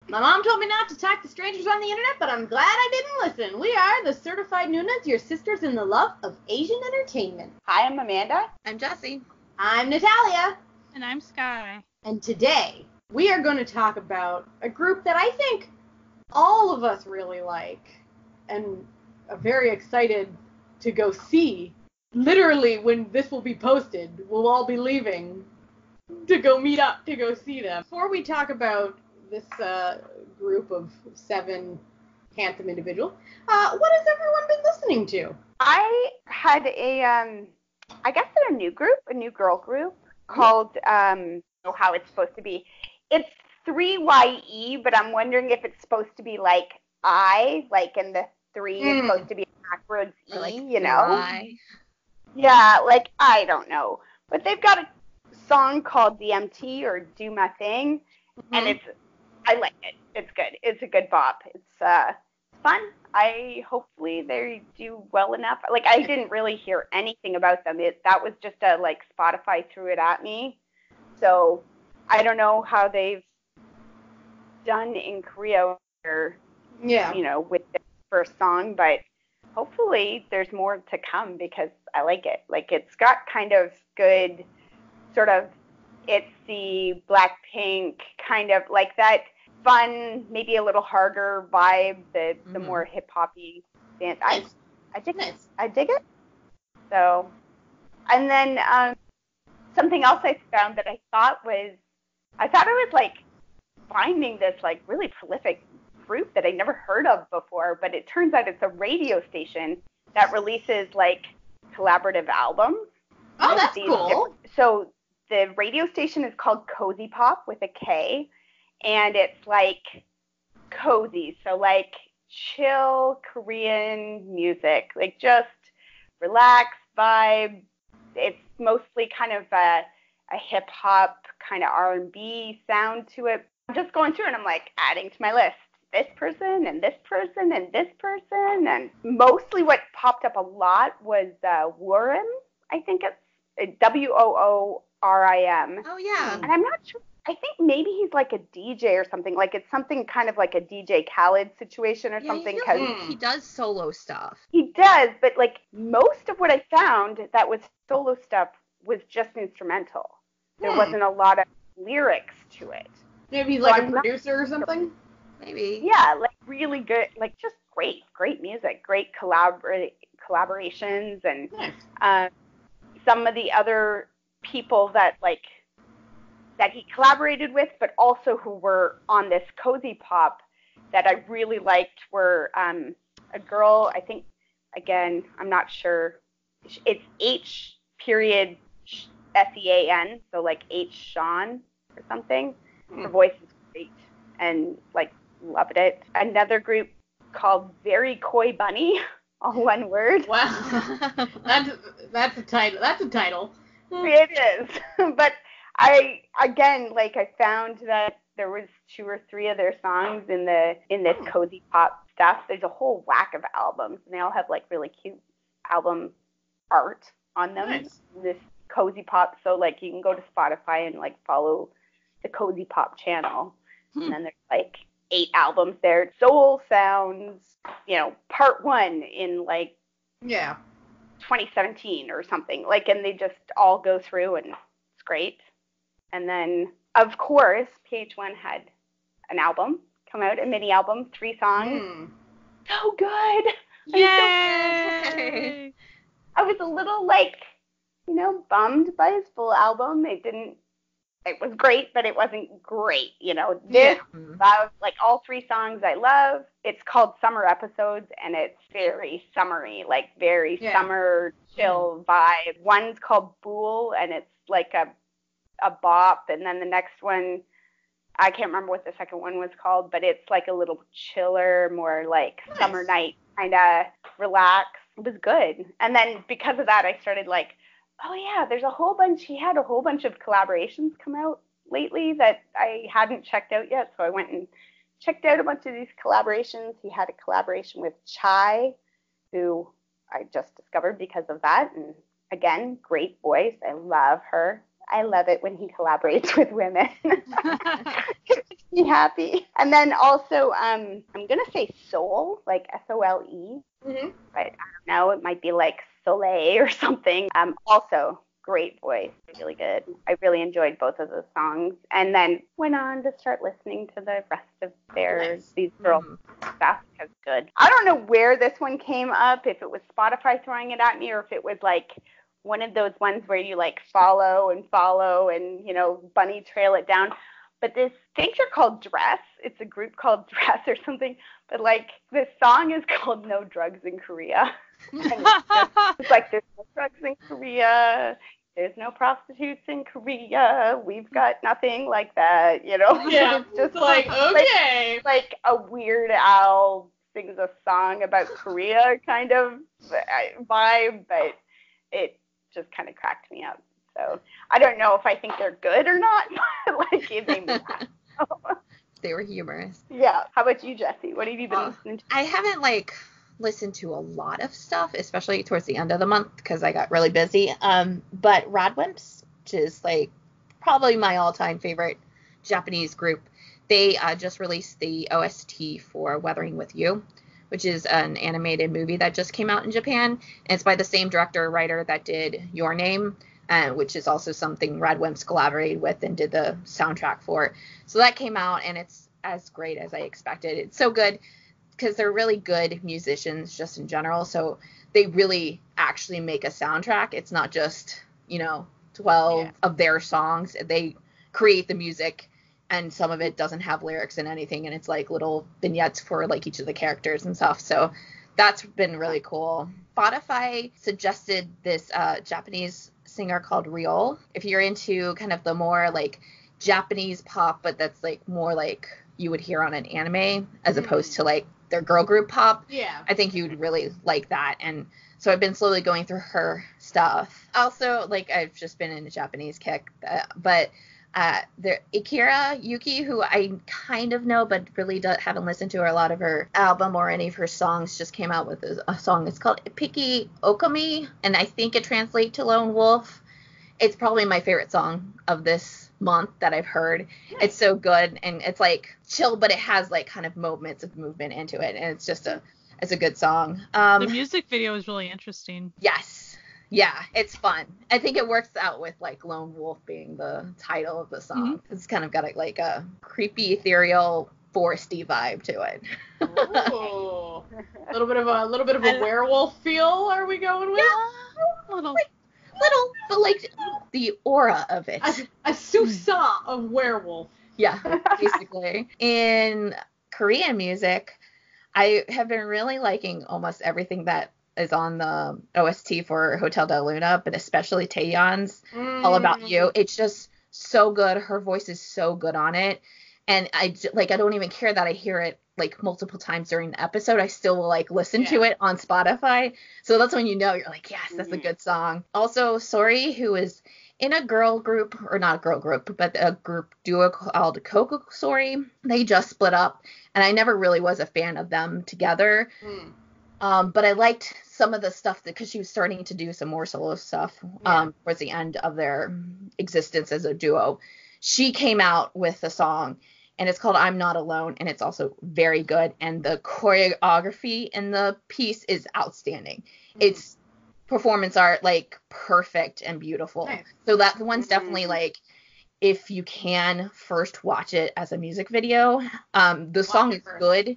My mom told me not to talk to strangers on the internet, but I'm glad I didn't listen. We are the Certified Noonas, your sisters in the love of Asian entertainment. Hi, I'm Amanda. I'm Jessie. I'm Natalia. And I'm Sky. And today, we are going to talk about a group that I think all of us really like and are very excited to go see. Literally, when this will be posted, we'll all be leaving to go meet up to go see them. Before we talk about this group of 7 handsome individuals, what has everyone been listening to? I had I guess they're a new girl group called, I don't know how it's supposed to be. It's 3YE, but I'm wondering if it's supposed to be like and the 3 is supposed to be backwards E, Like you know? Y. Yeah, like, I don't know. But they've got a song called DMT, or Do My Thing, and I like it. It's good. It's a good bop. It's fun. Hopefully they do well enough. Like, I didn't really hear anything about them. That was just Spotify threw it at me. So I don't know how they've done in Korea or, with their first song, but hopefully there's more to come because I like it. Like, it's got kind of good sort of Itzy, Blackpink, kind of like that fun, maybe a little harder vibe, the more hip-hoppy dance. I dig it. I dig it. So, and then something else I found that I thought I was like finding this like really prolific group that I never heard of before, but it turns out it's a radio station that releases like collaborative albums. Oh, that's cool. So the radio station is called Cozy Pop with a K, and it's like cozy, so like chill Korean music, like just relaxed vibe. It's mostly kind of a hip hop kind of R&B sound to it. I'm just going through and I'm like adding to my list this person and this person and this person, and mostly what popped up a lot was Woorim. I think it's WOORIM. Oh, yeah. And I'm not sure. I think maybe he's like a DJ or something. Like, it's something kind of like a DJ Khaled situation or something. Because he does solo stuff. He does, but like most of what I found that was solo stuff was just instrumental. There wasn't a lot of lyrics to it. Maybe he's like a producer or something? Maybe. Yeah, like really good, like just great music, great collaborations, and some of the other people that he collaborated with, but also who were on this Cozy Pop that I really liked were a girl, I think, again, I'm not sure, it's H.SEAN, so like H. Sean or something. Her voice is great, and like loved it. Another group called Very Koi Bunny, all one word. Wow, that's a title. That's a title. It is, but I found that there was 2 or 3 of their songs in this Cozy Pop stuff. There's a whole whack of albums, and they all have like really cute album art on them. Nice. This Cozy Pop, so like you can go to Spotify and like follow the Cozy Pop channel, and then there's like 8 albums there. Soul Sounds, part 1 in like 2017 or something. Like, and they just all go through, and it's great. And then, of course, PH1 had an album come out, a mini album, 3 songs. So good. Yay! I was a little bummed by his full album. It was great, but it wasn't great. Love, like all 3 songs I love. It's called Summer Episodes, and it's very summery, like very summer chill vibe. One's called Bool, and it's like a bop, and then the next one, I can't remember what the second one was called, but it's like a little chiller, more like summer night, kind of relaxed. It was good. And then because of that, I started like, oh yeah, he had a whole bunch of collaborations come out lately that I hadn't checked out yet. So I went and checked out a bunch of these collaborations. He had a collaboration with Chai, who I just discovered because of that. And again, great voice. I love her. I love it when he collaborates with women. It makes me happy. And then also, I'm going to say Soul, like Sole. Mm-hmm. But I don't know, it might be like Soleil or something. Also, great voice, really good. I really enjoyed both of those songs, and then went on to start listening to the rest of these girls' stuff because good. I don't know where this one came up, if it was Spotify throwing it at me, or if it was like one of those ones where you like follow and bunny trail it down. But I think they're called Dress. It's a group called Dress or something. But like this song is called No Drugs in Korea. And it's like there's no drugs in Korea. There's no prostitutes in Korea. We've got nothing like that, Yeah, It's just like, okay. like a Weird Al sings a song about Korea kind of vibe, but it just kind of cracked me up. So I don't know if I think they're good or not, but like it made me laugh. They were humorous. Yeah. How about you, Jesse? What have you been listening to? I haven't listened to a lot of stuff, especially towards the end of the month because I got really busy. But Radwimps, which is like probably my all-time favorite Japanese group, they just released the OST for Weathering with You, which is an animated movie that just came out in Japan. And it's by the same director writer that did Your Name, which is also something Radwimps collaborated with and did the soundtrack for. So that came out, and it's as great as I expected. It's so good because they're really good musicians just in general. So they really actually make a soundtrack. It's not just, 12 of their songs. They create the music, and some of it doesn't have lyrics and anything, and it's like little vignettes for like each of the characters and stuff. So that's been really cool. Spotify suggested this Japanese singer called Ryol. If you're into kind of the more like Japanese pop, but that's like more like you would hear on an anime as opposed to like their girl group pop. Yeah. I think you'd really like that. And so I've been slowly going through her stuff. Also, like I've just been in a Japanese kick, but there Akira Yuki, who I kind of know but really haven't listened to a lot of her album or any of her songs, just came out with a song. It's called Piki Okami, and I think it translates to Lone Wolf. It's probably my favorite song of this month that I've heard. Nice. It's so good, and it's like chill, but it has like kind of moments of movement into it, and it's just it's a good song. The music video is really interesting. Yes. Yeah, it's fun. I think it works out with like Lone Wolf being the title of the song. Mm-hmm. It's kind of got like a creepy, ethereal, foresty vibe to it. Ooh. a little bit of a werewolf feel. Are we going with? Yeah, little, but like the aura of it. A soupçon of werewolf. Yeah, basically. In Korean music, I have been really liking almost everything that is on the OST for Hotel Del Luna, but especially Taeyeon's All About You. It's just so good. Her voice is so good on it. And I don't even care that I hear it like multiple times during the episode. I still will like listen to it on Spotify. So that's when you're like, yes, that's a good song. Also, Sori, who is in a girl group, or not a girl group, but a group duo called Coco Sori. They just split up, and I never really was a fan of them together. But I liked some of the stuff because she was starting to do some more solo stuff towards the end of their existence as a duo. She came out with a song, and it's called I'm Not Alone, and it's also very good. And the choreography in the piece is outstanding. It's performance art, like perfect and beautiful. Nice. So that one's definitely like, if you can first watch it as a music video. The song is good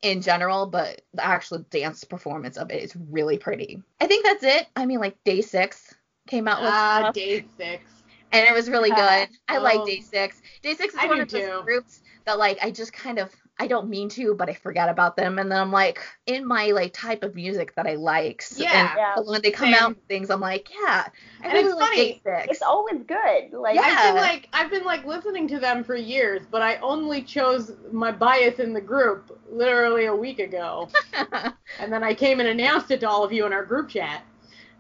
in general, but the actual dance performance of it is really pretty. I think that's it. I mean, like Day 6 came out with stuff, Day 6. And it was really good. I like Day 6. Day 6 is one of those groups that like I just kind of, I don't mean to, but I forget about them, and then I'm like in my like type of music that I like. And when they come out with things, I'm like, I really like Day 6. It's always good. Like I've been listening to them for years, but I only chose my bias in the group literally a week ago, and then I came and announced it to all of you in our group chat.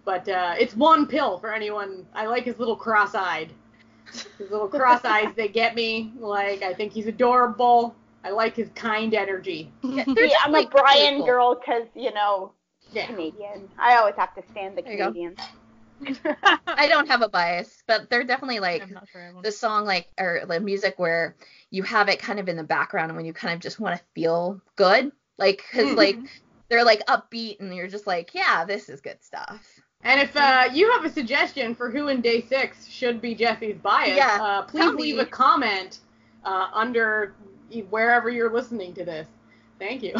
But it's one pill for anyone. I like his little cross-eyed. His little cross eyes, they get me. Like, I think he's adorable. I like his kind energy. Yeah, I'm a Brian girl because, Canadian. I always have to stand the Canadians. I don't have a bias, but they're definitely like I'm not sure I have one. the song like or the music where you have it kind of in the background when you kind of just want to feel good, like because like they're like upbeat and you're just like, yeah, this is good stuff. And if you have a suggestion for who in Day 6 should be Jesse's bias, please leave a comment under wherever you're listening to this. Thank you.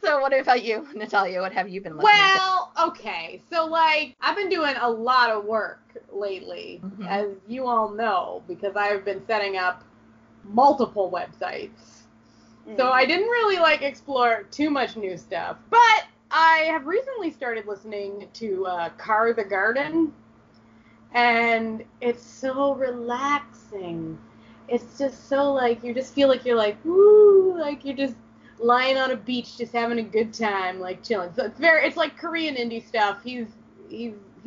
So what about you, Natalia? What have you been listening to? Well, okay. So, like, I've been doing a lot of work lately, as you all know, because I've been setting up multiple websites. So I didn't really, like, explore too much new stuff. But I have recently started listening to Car the Garden, and it's so relaxing. It's just so, like, you just feel like you're, like, woo, like, you're just lying on a beach, just having a good time, like, chilling. So it's like Korean indie stuff. He's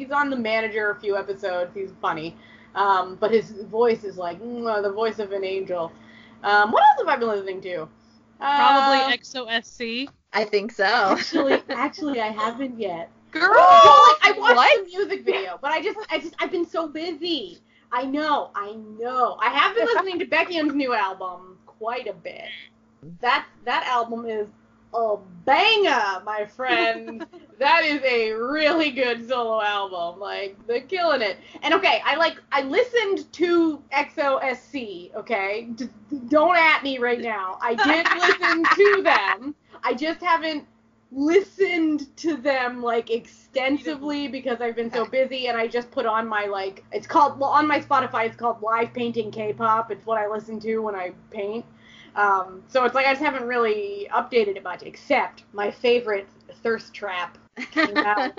on The Manager a few episodes. He's funny. But his voice is like, the voice of an angel. What else have I been listening to? Probably XOSC. I think so. Actually, I haven't yet. Girl! I watched the music video, but I've been so busy. I know. I have been listening to Beckham's new album quite a bit. That album is a banger, my friend. That is a really good solo album. Like, they're killing it. And okay, I listened to XOSC, okay? Don't at me right now. I did listen to them. I just haven't listened to them, like, extensively because I've been so busy, and I just put on my, like, on my Spotify, it's called Live Painting K-Pop. It's what I listen to when I paint. So it's like I just haven't really updated it much, except my favorite Thirst Trap came out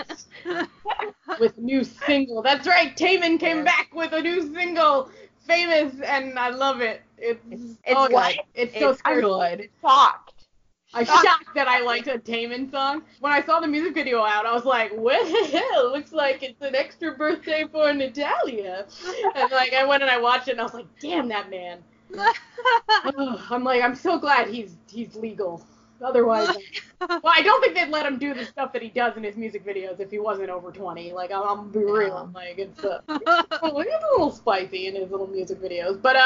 with a new single. That's right, Taemin came back with a new single, Famous, and I love it. It's good. It's so good. I'm shocked that I liked a Taemin song. When I saw the music video out, I was like, well, looks like it's an extra birthday for Natalia. And like I went and I watched it, and I was like, damn, that man. I'm so glad he's legal. Otherwise, well, I don't think they'd let him do the stuff that he does in his music videos if he wasn't over 20. Like, I'll be real. Like, it's a little spicy in his little music videos. But,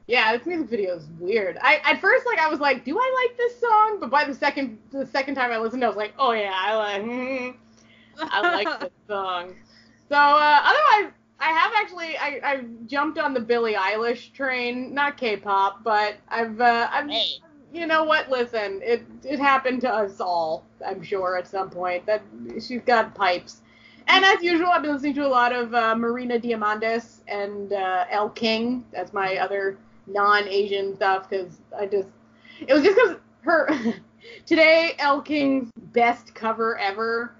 yeah, this music video is weird. At first, like, I was like, do I like this song? But by the second time I listened, I was like, oh, yeah, I like this song. So, otherwise, I've jumped on the Billie Eilish train, not K-pop, but you know what? Listen, it happened to us all, I'm sure, at some point. That she's got pipes. And as usual, I've been listening to a lot of Marina Diamandis and Elle King. That's my other non-Asian stuff, because it was just because today, Elle King's best cover ever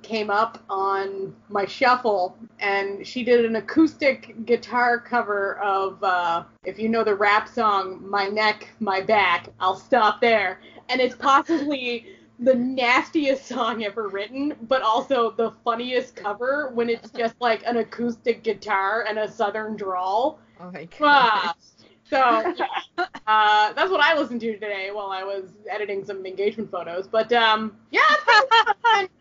came up on my shuffle, and she did an acoustic guitar cover of, if you know the rap song, My Neck, My Back, I'll Stop There. And it's possibly the nastiest song ever written, but also the funniest cover when it's just like an acoustic guitar and a southern drawl. Oh my god. So, that's what I listened to today while I was editing some engagement photos. But, yeah,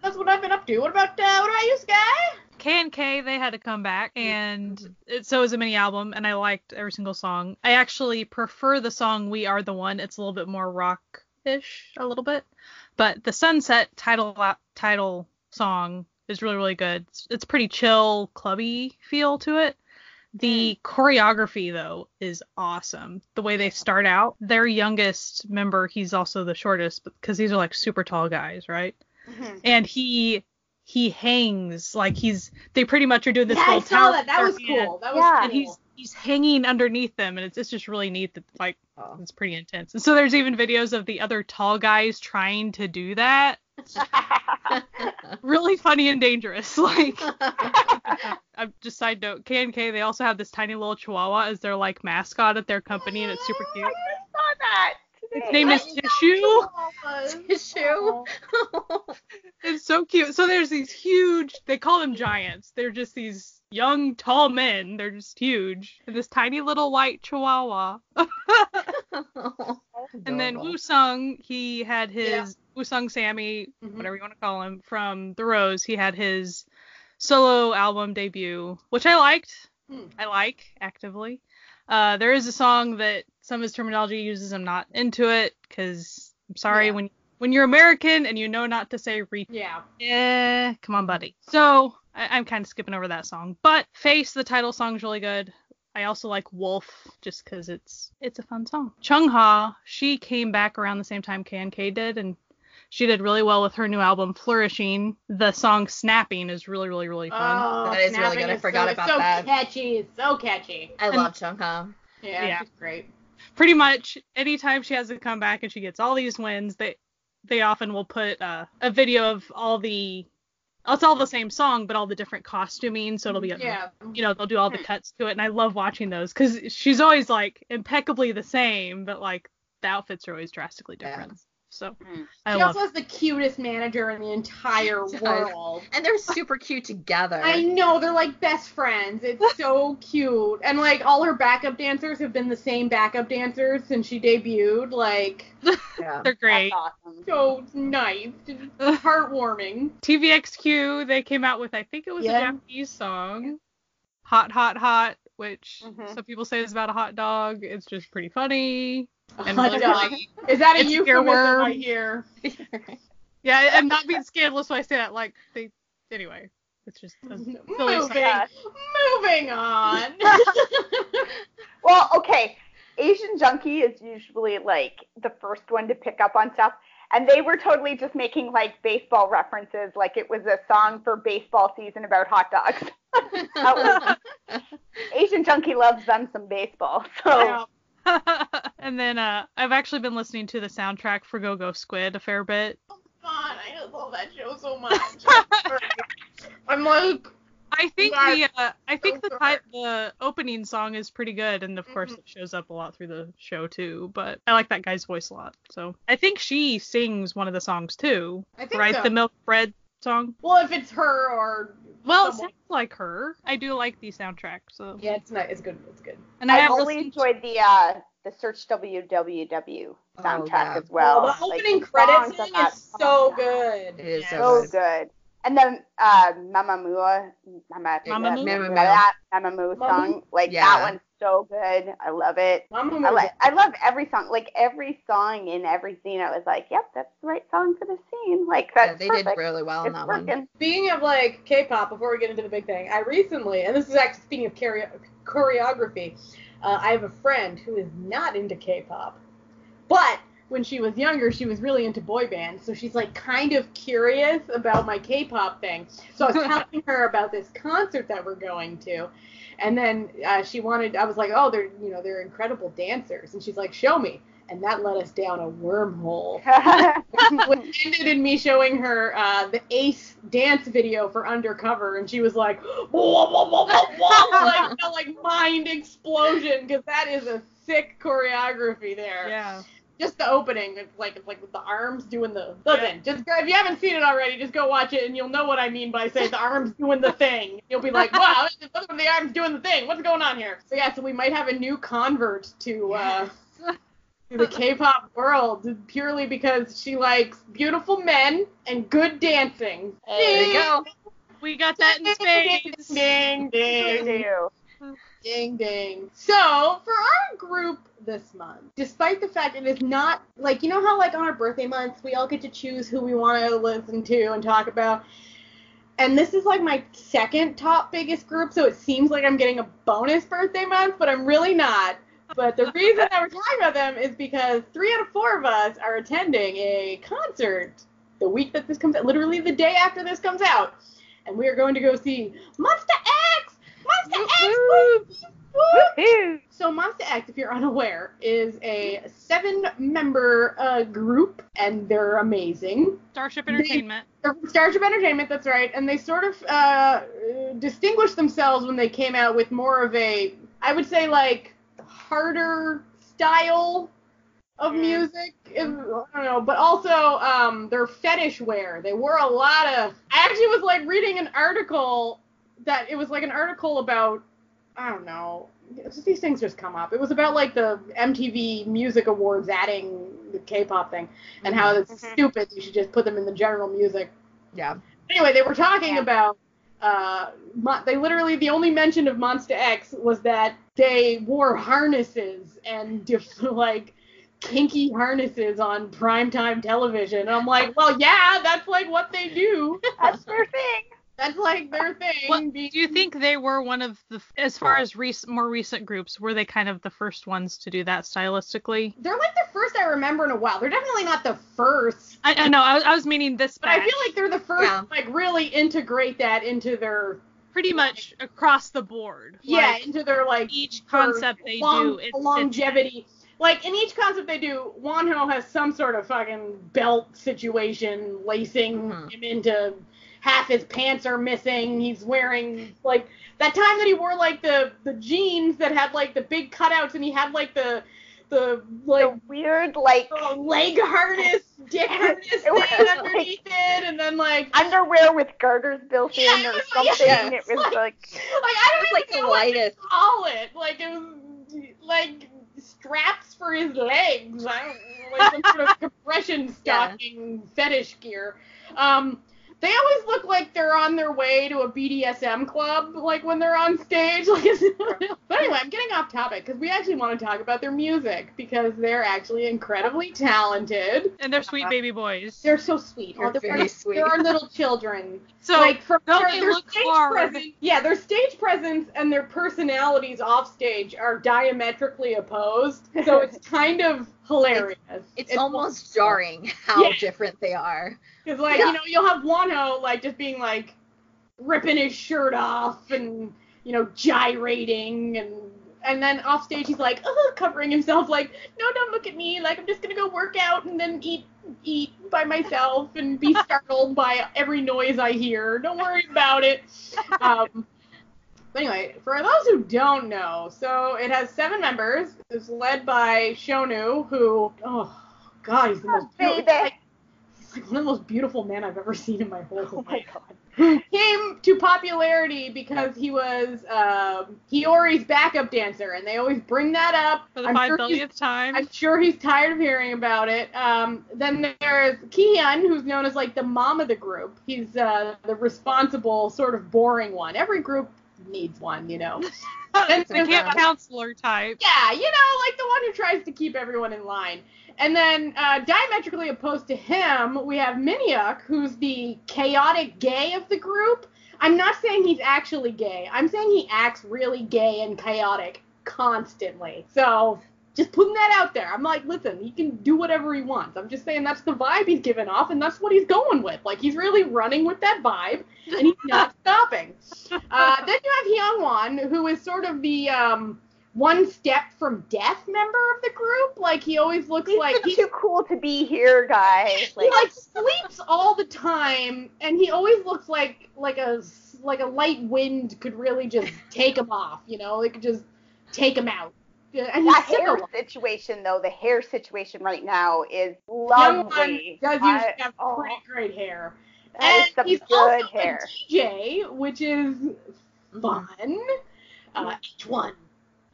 that's what I've been up to. What about you, Sky? K&K, they had to come back, and so is a mini album, and I liked every single song. I actually prefer the song We Are the One. It's a little bit more rock-ish, a little bit. But the Sunset title song is really, really good. It's pretty chill, clubby feel to it. The choreography, though, is awesome. The way they start out, their youngest member, he's also the shortest, because these are like super tall guys, right? Mm-hmm. And he hangs like they pretty much are doing this whole tower. Yeah, I saw that. That was cool. That was cool. And he's hanging underneath them, and it's just really neat that, like, it's pretty intense. And so there's even videos of the other tall guys trying to do that. Really funny and dangerous. Like, just side note, K&K, they also have this tiny little chihuahua as their, like, mascot at their company, and it's super cute. I just saw that today. Its name is Tissue. Tissue. It's so cute. So there's these huge, they call them giants. They're just these young, tall men. They're just huge. And this tiny little white chihuahua. And then Woo Sung, he had his Woo-Sung Sammy, whatever you want to call him, from The Rose. He had his solo album debut, which I liked. I like actively. There is a song that some of his terminology uses. I'm not into it because I'm sorry, when you're American and you know not to say yeah, come on, buddy. So I'm kind of skipping over that song. But Face, the title song's really good. I also like Wolf just because it's a fun song. Chungha, she came back around the same time KNK did, and she did really well with her new album Flourishing. The song Snapping is really, really, really fun. Oh, that is really good. I forgot about that. It's so catchy. I love Chungha. Yeah, she's great. Pretty much anytime she has to come back and she gets all these wins, they often will put a video of it's all the same song, but all the different costuming. So it'll be, they'll do all the cuts to it. And I love watching those because she's always like impeccably the same, but like the outfits are always drastically different. Yeah. So she also has the cutest manager in the entire world. And they're super cute together. I know, they're like best friends. It's so cute. And like all her backup dancers have been the same backup dancers since she debuted. Like, they're great. That's awesome. So nice. Just heartwarming. TVXQ, they came out with, I think it was a Japanese song. Hot, Hot, Hot, which some people say is about a hot dog. It's just pretty funny. And really funny. Is that a euphemism I hear? Yeah, I'm not being scandalous when I say that. Like, anyway, it's just moving on. Well, okay. Asian Junkie is usually like the first one to pick up on stuff, and they were totally just making like baseball references, like it was a song for baseball season about hot dogs. Asian Junkie loves them some baseball, so. Yeah. And then I've actually been listening to the soundtrack for Go Go Squid a fair bit. Oh God, I just love that show so much. I'm like, I think the opening song is pretty good, and of course it shows up a lot through the show too. But I like that guy's voice a lot. So I think she sings one of the songs too, right? So. The Milk Bread song. Well, if it's her or. Well, it sounds like her. I do like the soundtrack, so. Yeah, it's nice. It's good. It's good. And I really enjoyed the Search WWW soundtrack as well. The opening credits thing is so good. It is so good. And then Mamamoo song, like that one's so good. I love it. I love every song. Like every song in every scene, I was like, yep, that's the right song for this scene. Like that's they did really well on that one. Speaking of like K-pop, before we get into the big thing, I recently, and this is actually speaking of choreography, I have a friend who is not into K-pop, but when she was younger, she was really into boy bands, so she's like kind of curious about my K-pop thing. So I was telling her about this concert that we're going to, and then I was like, oh, they're incredible dancers, and she's like, show me, and that led us down a wormhole, which ended in me showing her the Ace dance video for Undercover, and she was like, whoa, whoa, whoa, whoa, whoa, like mind explosion, because that is a sick choreography there. Yeah. Just the opening, it's like with the arms doing the. Listen, just if you haven't seen it already, just go watch it and you'll know what I mean by saying the arms doing the thing. You'll be like, wow, look at the arms doing the thing. What's going on here? So yeah, so we might have a new convert to the K-pop world purely because she likes beautiful men and good dancing. There you go. We got that in space. Ding, ding, ding. Ding, ding. So, for our group this month, despite the fact it is not, like, you know how, like, on our birthday months, we all get to choose who we want to listen to and talk about? And this is, like, my second top biggest group, so it seems like I'm getting a bonus birthday month, but I'm really not. But the reason that we're talking about them is because 3 out of 4 of us are attending a concert the week that this comes out, literally the day after this comes out. And we are going to go see Monsta X! Monsta X! Woo! So Monsta X, if you're unaware, is a 7-member group, and they're amazing. Starship Entertainment. Starship Entertainment, that's right. And they sort of distinguished themselves when they came out with more of a, I would say, like, harder style of music. I don't know, but also their fetish wear. They wore a lot of. I actually was like reading an article that it was like an article about. I don't know. These things just come up. It was about like the MTV Music Awards adding the K-pop thing, and how it's stupid. You should just put them in the general music. Yeah. Anyway, they were talking about, they literally, the only mention of Monsta X was that they wore harnesses and like kinky harnesses on primetime television. And I'm like, well, yeah, that's like what they do. That's their thing. That's like their thing. What, do you think they were one of the, as far as more recent groups, were they kind of the first ones to do that stylistically? They're like the first I remember in a while. They're definitely not the first. I know, I was meaning this But batch. I feel like they're the first to like really integrate that into their... Pretty much across the board. Yeah, like, into their like... Each concept they do. Longevity. Like, in each concept they do, Wonho has some sort of fucking belt situation, lacing him into... Half his pants are missing. He's wearing, like, that time that he wore, like, the jeans that had, like, the big cutouts, and he had, like, the weird, like... leg harness, dick harness thing underneath it, and then, like... Underwear with garters built in or something. Yeah, it was, like... I don't even know what to lightest. call it. Like, it was, like, straps for his legs. I don't know, like, some sort of compression stocking fetish gear. They always look like they're on their way to a BDSM club, like, when they're on stage. Like, but anyway, I'm getting off topic, because we actually want to talk about their music, because they're actually incredibly talented. And they're sweet baby boys. They're so sweet. They're very sweet. They're our little children. So, like, don't they their look stage hard? presence, yeah, their stage presence and their personalities off stage are diametrically opposed, so it's kind of hilarious. It's almost jarring how different they are. Because, like, you know, you'll have Wonho, like, just being, like, ripping his shirt off and, you know, gyrating, and then off stage he's like, covering himself, like, no, don't look at me, like, I'm just gonna go work out and then eat by myself and be startled by every noise I hear. Don't worry about it. But anyway, for those who don't know, so it has 7 members. It's led by Shonu, who, oh, God, he's the most beautiful. He's like one of the most beautiful men I've ever seen in my whole life. Oh my God. Who came to popularity because he was Hiyori's backup dancer, and they always bring that up. For the 5,000th time. I'm sure he's tired of hearing about it. Then there's Kihyun, who's known as like the mom of the group. He's the responsible, sort of boring one. Every group needs one, you know. The camp counselor type. Yeah, you know, like the one who tries to keep everyone in line. And then, diametrically opposed to him, we have Minhyuk, who's the chaotic gay of the group. I'm not saying he's actually gay. I'm saying he acts really gay and chaotic constantly. So, just putting that out there. I'm like, listen, he can do whatever he wants. I'm just saying that's the vibe he's giving off, and that's what he's going with. Like, he's really running with that vibe, and he's not stopping. Then you have Hyungwon, who is sort of the, one step from death member of the group. Like, he always looks like he's too cool to be here, guys. He like sleeps all the time, and he always looks like a light wind could really just take him off. You know, it could just take him out. And that hair situation, though, the hair situation right now is lovely. Does usually have pretty great hair, and he's also hair. A DJ, which is fun.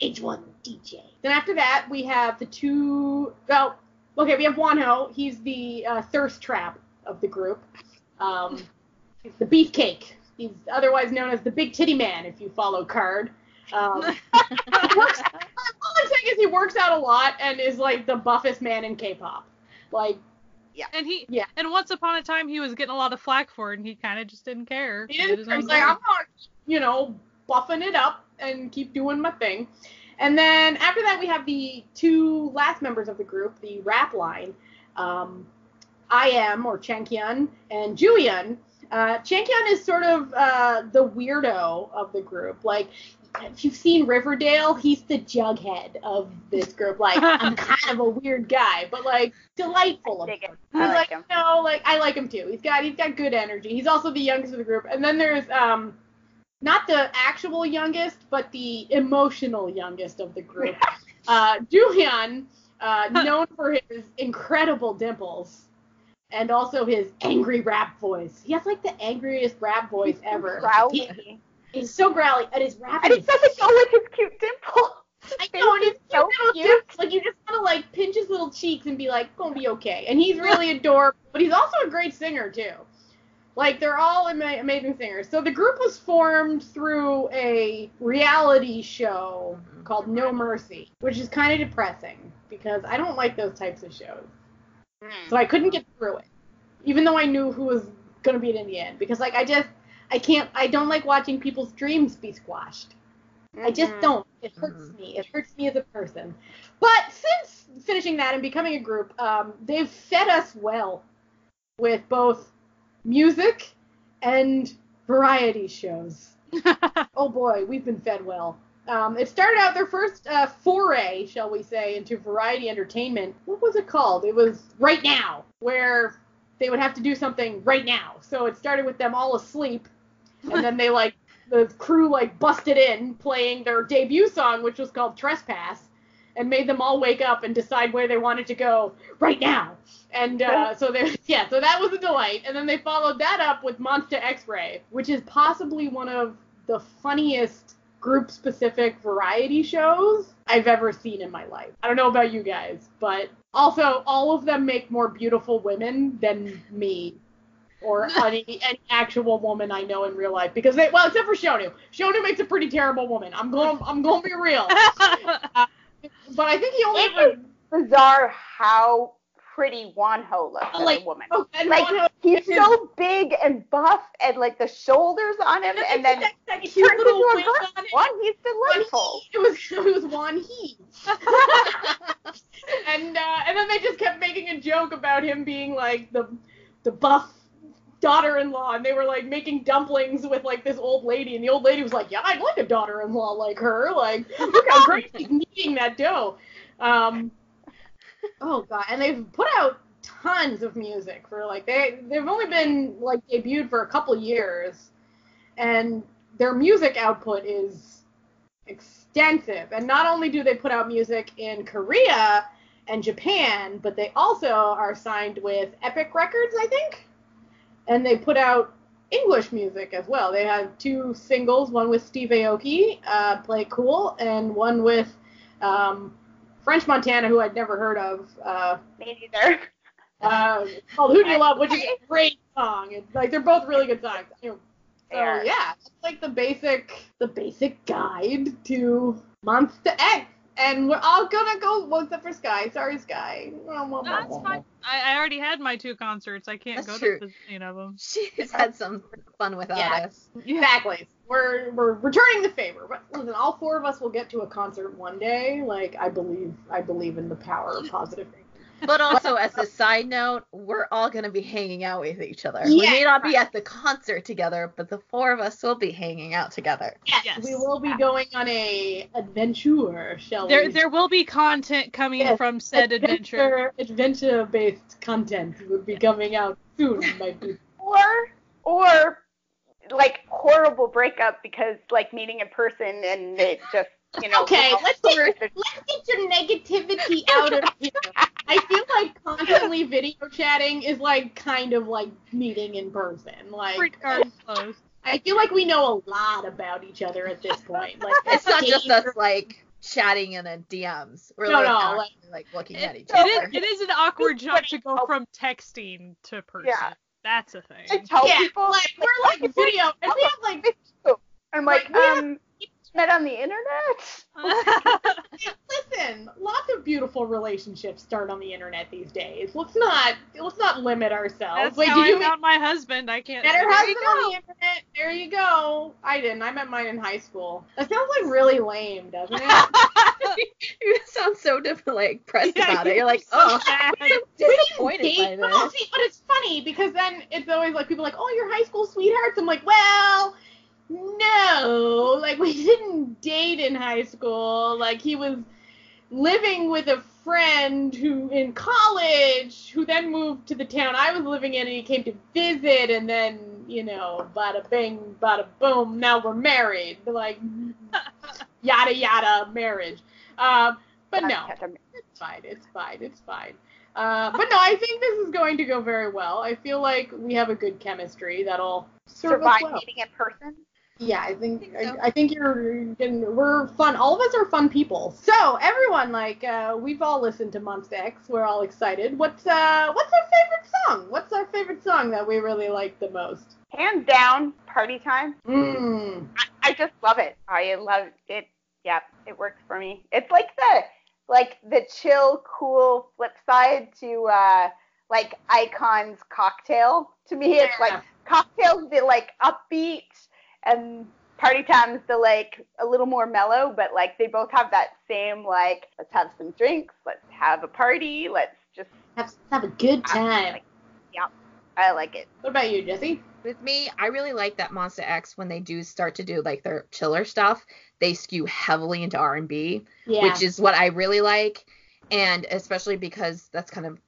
H1 DJ. Then after that, we have the two... Well, okay, we have Wonho. He's the thirst trap of the group. He's the beefcake. He's otherwise known as the Big Titty Man, if you follow Card. All I'm saying is he works out a lot and is, like, the buffest man in K-pop. Like... Yeah. And once upon a time, he was getting a lot of flack for it, and he kind of just didn't care. He didn't care. He's like, I'm not, you know, buffing it up and keep doing my thing. And then after that, we have the 2 last members of the group, the rap line, I.M. or Changhyun and Juhyun. Changhyun is sort of the weirdo of the group. Like, if you've seen Riverdale, he's the Jughead of this group. Like, I'm kind of a weird guy, but, like, delightful. I dig it. I like him. No, like, I like him too. He's got good energy. He's also the youngest of the group. And then there's not the actual youngest, but the emotional youngest of the group. Juhyun, known for his incredible dimples and also his angry rap voice. He has, like, the angriest rap voice ever. Growly. He's so growly, and his rap And it doesn't go with his cute dimple. I know, and he's so little cute. Like, you just want to, like, pinch his little cheeks and be like, gonna be okay. And he's really adorable, but he's also a great singer, too. Like, they're all amazing singers. So the group was formed through a reality show called No Mercy, which is kind of depressing, because I don't like those types of shows. So I couldn't get through it, even though I knew who was gonna be it in the end, because, like, I don't like watching people's dreams be squashed. I just don't. It hurts me. It hurts me as a person. But since finishing that and becoming a group, they've fed us well with both music and variety shows. Oh boy, we've been fed well. It started out their first foray, shall we say, into variety entertainment. What was it called? It was Right Now, where they would have to do something right now. So it started with them all asleep, and then the crew busted in playing their debut song, which was called Trespass, and made them all wake up and decide where they wanted to go right now. And so that was a delight. And then they followed that up with Monsta X Start, which is possibly one of the funniest group-specific variety shows I've ever seen in my life. I don't know about you guys, but also all of them make more beautiful women than me. Or any actual woman I know in real life, because except for Shonu. Shonu makes a pretty terrible woman. I'm going to be real. But I think he only It's bizarre how pretty Wonho looks as a woman. He's so big and buff, and the shoulders on him, and then he turns into a girl. He's delightful. It was Wan Hee. and then they just kept making a joke about him being the buff daughter-in-law, and they were making dumplings with this old lady, and the old lady was like, yeah, I'd like a daughter-in-law like her, look how great she's kneading that dough. Oh god, and they've put out tons of music for they've only been debuted for a couple years, and their music output is extensive. And not only do they put out music in Korea and Japan, but they also are signed with Epic Records, I think. And they put out English music as well. They have 2 singles, one with Steve Aoki, Play It Cool, and one with French Montana, who I'd never heard of. Me neither. Called Who Do You Love, which is a great song. It's, they're both really good songs. So yeah, it's the basic guide to Monsta X. And we're all gonna go, except for Sky. Sorry, Sky. That's fine. I already had my 2 concerts. I can't go to 15 of them. She's had some fun without us. Exactly. We're returning the favor. But listen, all 4 of us will get to a concert one day. I believe in the power of positive thinking. But also, as a side note, we're all going to be hanging out with each other. Yeah, we may not be at the concert together, but the 4 of us will be hanging out together. Yes. We will be going on a adventure, shall we? There will be content coming from said adventure. Adventure-based content will be coming out soon, my people. Or horrible breakup because meeting in person and it just Okay, let's get your negativity out of here. I feel constantly video chatting is kind of meeting in person. Close. I feel we know a lot about each other at this point. It's not just us chatting in a DMs. We're looking at each other. It is an awkward jump to go from texting to person. Yeah. That's a thing. I tell people we're video and we have I'm met on the internet. Listen, lots of beautiful relationships start on the internet these days. Let's not limit ourselves. That's how I found my husband. I can't. Met her husband on the internet. There you go. I didn't. I met mine in high school. That sounds really lame, doesn't it? You sound so pressed about it. You're oh, disappointed by this. See, but it's funny because then it's always people oh, your high school sweethearts. I'm well. No, we didn't date in high school. He was living with a friend who in college, who then moved to the town I was living in, and he came to visit, and then, bada bing, bada boom, now we're married. Yada yada marriage. But no, it's fine. But no, I think this is going to go very well. I feel we have a good chemistry that'll serve us well. Meeting in person? Yeah, I think so. I think we're fun. All of us are fun people. So everyone, we've all listened to Monsta X. We're all excited. What's our favorite song? What's our favorite song that we really like the most? Hands down, Party Time. I just love it. I love it. Yeah, it works for me. It's like the chill, cool flip side to Icon's Cocktail. To me, it's like Cocktail's the upbeat, and Party Time's the a little more mellow, but they both have that same let's have some drinks, let's have a party, let's just have a good time. Yeah, I like it. What about you, Jesse? With me, I really like that Monsta X, when they do start to do their chiller stuff, they skew heavily into R&B, which is what I really like, and especially because that's kind of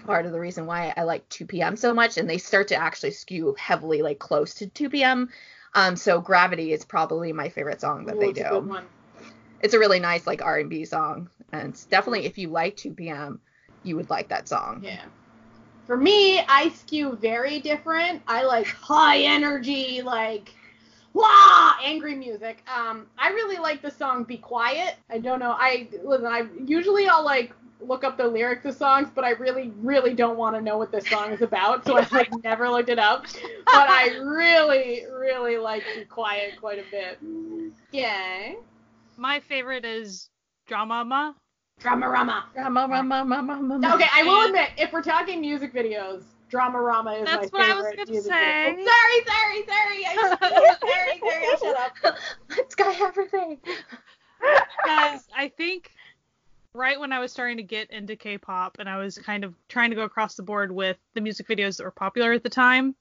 part of the reason why I like 2 p.m. so much, and they start to actually skew heavily close to 2 p.m. So Gravity is probably my favorite song that they do. It's a good one. It's a really nice R&B song, and it's definitely, if you like 2 p.m., you would like that song. Yeah. For me, I skew very different. I like high energy, angry music. I really like the song Be Quiet. I don't know. I'll look up the lyrics of songs, but I really, really don't want to know what this song is about, so I've never looked it up. But I really, really like Be Quiet quite a bit. Yeah. My favorite is Drama-Ma. Drama-Rama. Drama-Rama. Okay, I will admit, if we're talking music videos, Drama-Rama is That's my what I favorite was gonna music say. video. Sorry, I shut up. Let's go everything. Because I think right when I was starting to get into K-pop and I was kind of trying to go across the board with the music videos that were popular at the time,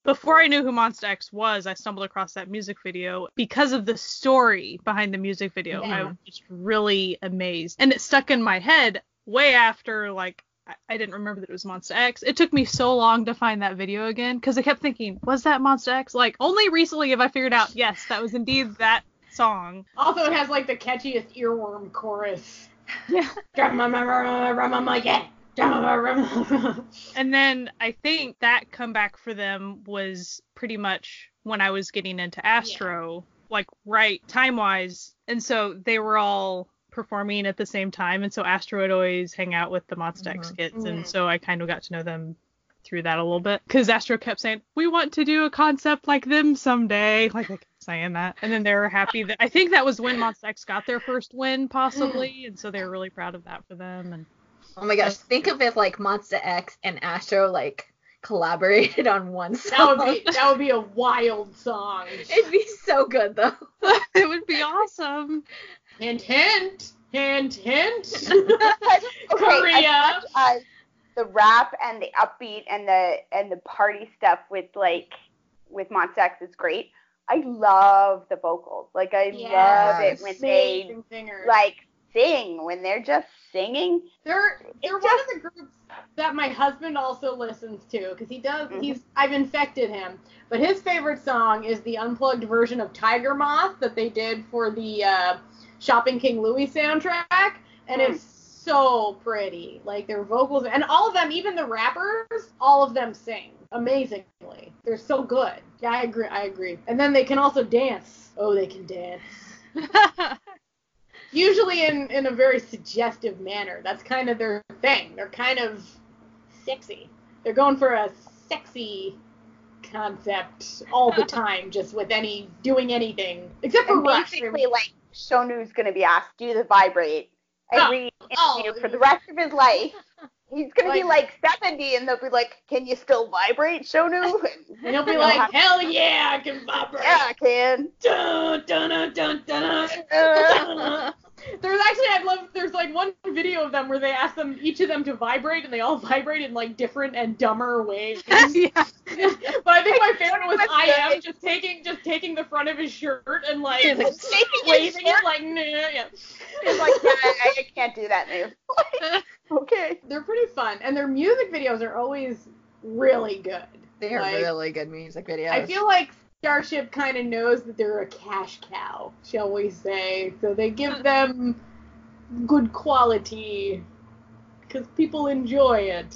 before I knew who Monsta X was, I stumbled across that music video. Because of the story behind the music video, I was just really amazed. And it stuck in my head way after, I didn't remember that it was Monsta X. It took me so long to find that video again, because I kept thinking, was that Monsta X? Only recently have I figured out, yes, that was indeed that song. Also, it has, the catchiest earworm chorus. Yeah. And then I think that comeback for them was pretty much when I was getting into Astro, right time-wise. And so they were all performing at the same time, and so Astro would always hang out with the Monsta X kids, and so I kind of got to know them through that a little bit, because Astro kept saying, we want to do a concept like them someday, they kept saying that, and then they were happy that, I think that was when Monsta X got their first win, possibly, and so they were really proud of that for them. And oh my gosh, think of if Monsta X and Astro collaborated on one song. That would be a wild song. It'd be so good though. It would be awesome. Hint, hint. Hint, hint. Okay, Korea. As the rap and the upbeat and the party stuff with Monsta X is great. I love the vocals. I love it when they singers. Sing, when they're just singing. They're one of the groups that my husband also listens to, because he does. I've infected him, but his favorite song is the unplugged version of Tiger Moth that they did for the Shopping King Louie soundtrack, and it's so pretty. Their vocals, and all of them, even the rappers, all of them sing amazingly. They're so good. Yeah, I agree. And then they can also dance. Oh, they can dance. Usually in a very suggestive manner. That's kind of their thing. They're kind of sexy. They're going for a sexy concept all the time, just with doing anything. Except for Rush. Basically, Shonu's going to be asked, do the vibrate every interview for the rest of his life. He's going to be 70, and they'll be can you still vibrate, Shonu? And he'll be hell yeah, I can vibrate. Yeah, I can. Dun, dun, dun, dun, dun, dun. There's one video of them where they ask each of them to vibrate, and they all vibrate in different and dumber ways. Yeah. But I think my favorite was IM just taking the front of his shirt and waving it nah, yeah. I can't do that move. Okay. They're pretty fun, and their music videos are always really good. They are really good music videos. I feel Starship kind of knows that they're a cash cow, shall we say. So they give them good quality because people enjoy it.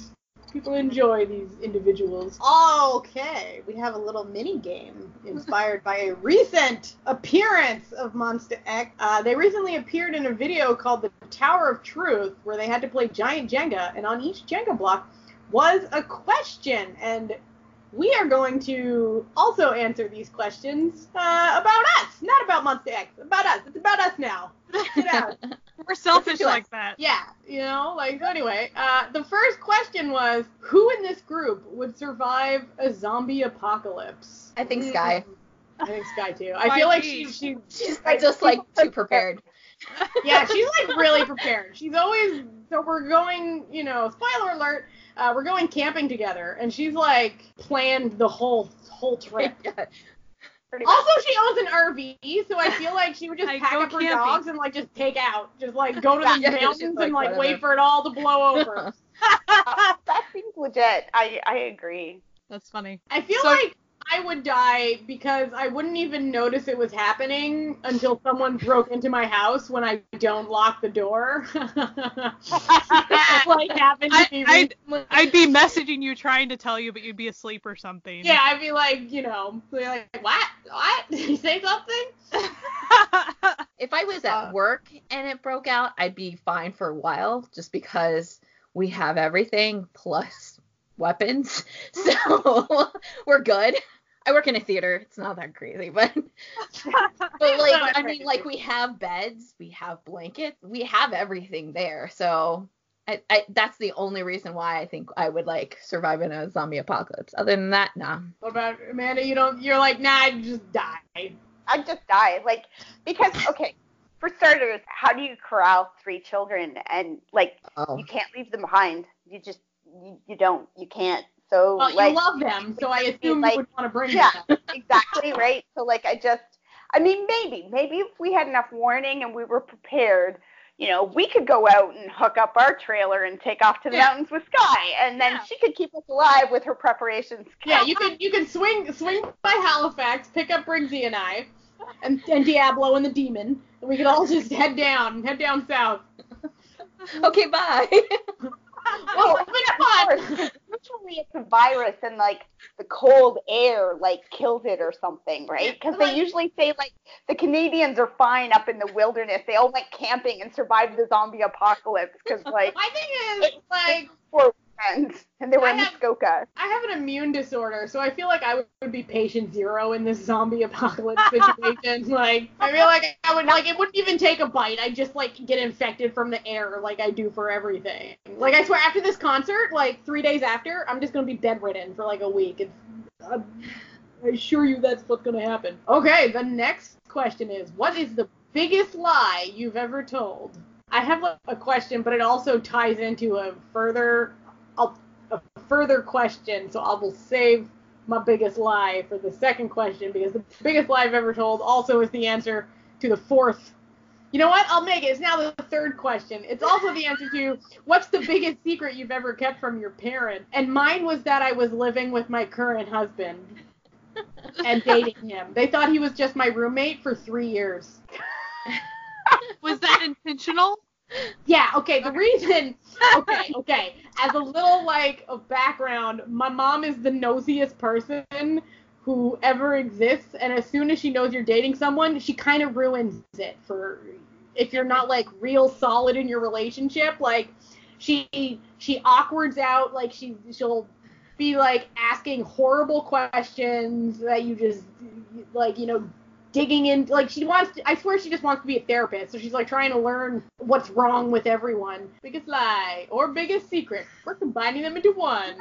People enjoy these individuals. Okay, we have a little mini game inspired by a recent appearance of Monsta X. They recently appeared in a video called The Tower of Truth, where they had to play giant Jenga, and on each Jenga block was a question, and we are going to also answer these questions about us, not about Monsta X, about us. It's about us now. Get out. We're selfish like that. Yeah, so anyway, the first question was, who in this group would survive a zombie apocalypse? I think Sky. I think Sky too. I feel like she's just like too prepared. Yeah, she's like really prepared. She's always, so we're going, spoiler alert, we're going camping together, and she's like planned the whole trip. Yeah. Also, she owns an RV, so I feel like she would just pack up her dogs and like just take out, just like go to the mountains and like wait for it all to blow over. That seems legit. I agree. That's funny. I feel like I would die because I wouldn't even notice it was happening until someone broke into my house when I don't lock the door. Like happened to me recently. I'd be messaging you trying to tell you, but you'd be asleep or something. Yeah, I'd be like, what? Did you say something? If I was at work and it broke out, I'd be fine for a while just because we have everything plus weapons. So we're good. I work in a theater. It's not that crazy, but like we have beds, we have blankets, we have everything there. So I that's the only reason why I think I would like survive in a zombie apocalypse. Other than that, nah. What about Amanda? You're like, nah, I'd just die. I'd just die. Like, because, okay, for starters, how do you corral 3 children? And, like, you can't leave them behind. You just, you don't. You can't. So, well, like, you love them, so I assume you would want to bring them. Yeah, exactly, right? So, like, maybe if we had enough warning and we were prepared, we could go out and hook up our trailer and take off to the mountains with Sky, and then she could keep us alive with her preparations. Yeah, you could swing by Halifax, pick up Briggsy and I, and Diablo and the Demon, and we could all just head down south. Okay, bye. Well, it's been fun. Usually it's a virus and, like, the cold air, like, kills it or something, right? Because they usually say, like, the Canadians are fine up in the wilderness. They all went camping and survived the zombie apocalypse because, like... My thing is, like... 4 weekends, and they were in Muskoka. I have an immune disorder, so I feel like I would be patient 0 in this zombie apocalypse situation. Like, I feel like I would, like, it wouldn't even take a bite. I'd just, like, get infected from the air like I do for everything. Like, I swear, after this concert, like, 3 days after, I'm just gonna be bedridden for, like, a week. I assure you that's what's gonna happen. Okay, the next question is, what is the biggest lie you've ever told? I have a question, but it also ties into a further question, so I will save my biggest lie for the second question, because the biggest lie I've ever told also is the answer to the fourth. You know what? I'll make it. It's now the third question. It's also the answer to what's the biggest secret you've ever kept from your parent? And mine was that I was living with my current husband and dating him. They thought he was just my roommate for 3 years. Was that intentional? Yeah, okay, the reason, okay, as a little, like, of background, my mom is the nosiest person who ever exists, and as soon as she knows you're dating someone, she kind of ruins it for, if you're not, like, real solid in your relationship, like, she awkwards out, like, she'll be, like, asking horrible questions that you just, like, digging in, like, I swear she just wants to be a therapist, so she's, like, trying to learn what's wrong with everyone. Biggest lie or biggest secret, we're combining them into one.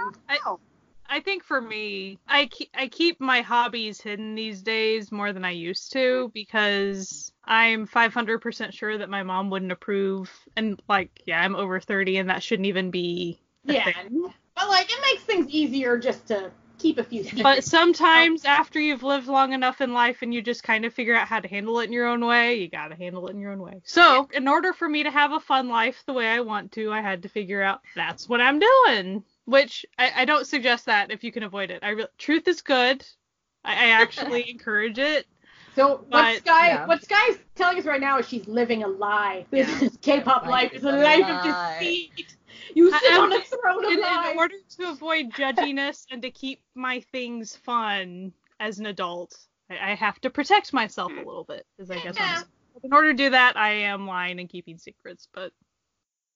I think for me, I keep my hobbies hidden these days more than I used to, because I'm 500% sure that my mom wouldn't approve, and, like, yeah, I'm over 30 and that shouldn't even be a thing. But, like, it makes things easier just to keep a few secrets. But sometimes after you've lived long enough in life and you just kind of figure out how to handle it in your own way, you gotta handle it in your own way. So in order for me to have a fun life the way I want to, I had to figure out that's what I'm doing. Which I don't suggest that if you can avoid it. Truth is good. I actually encourage it. So what Sky's telling us right now is she's living a lie. This is K-pop life is a life of deceit. You sit on a throne. In order to avoid judginess and to keep my things fun as an adult, I have to protect myself a little bit, is I guess what I'm saying. In order to do that, I am lying and keeping secrets, but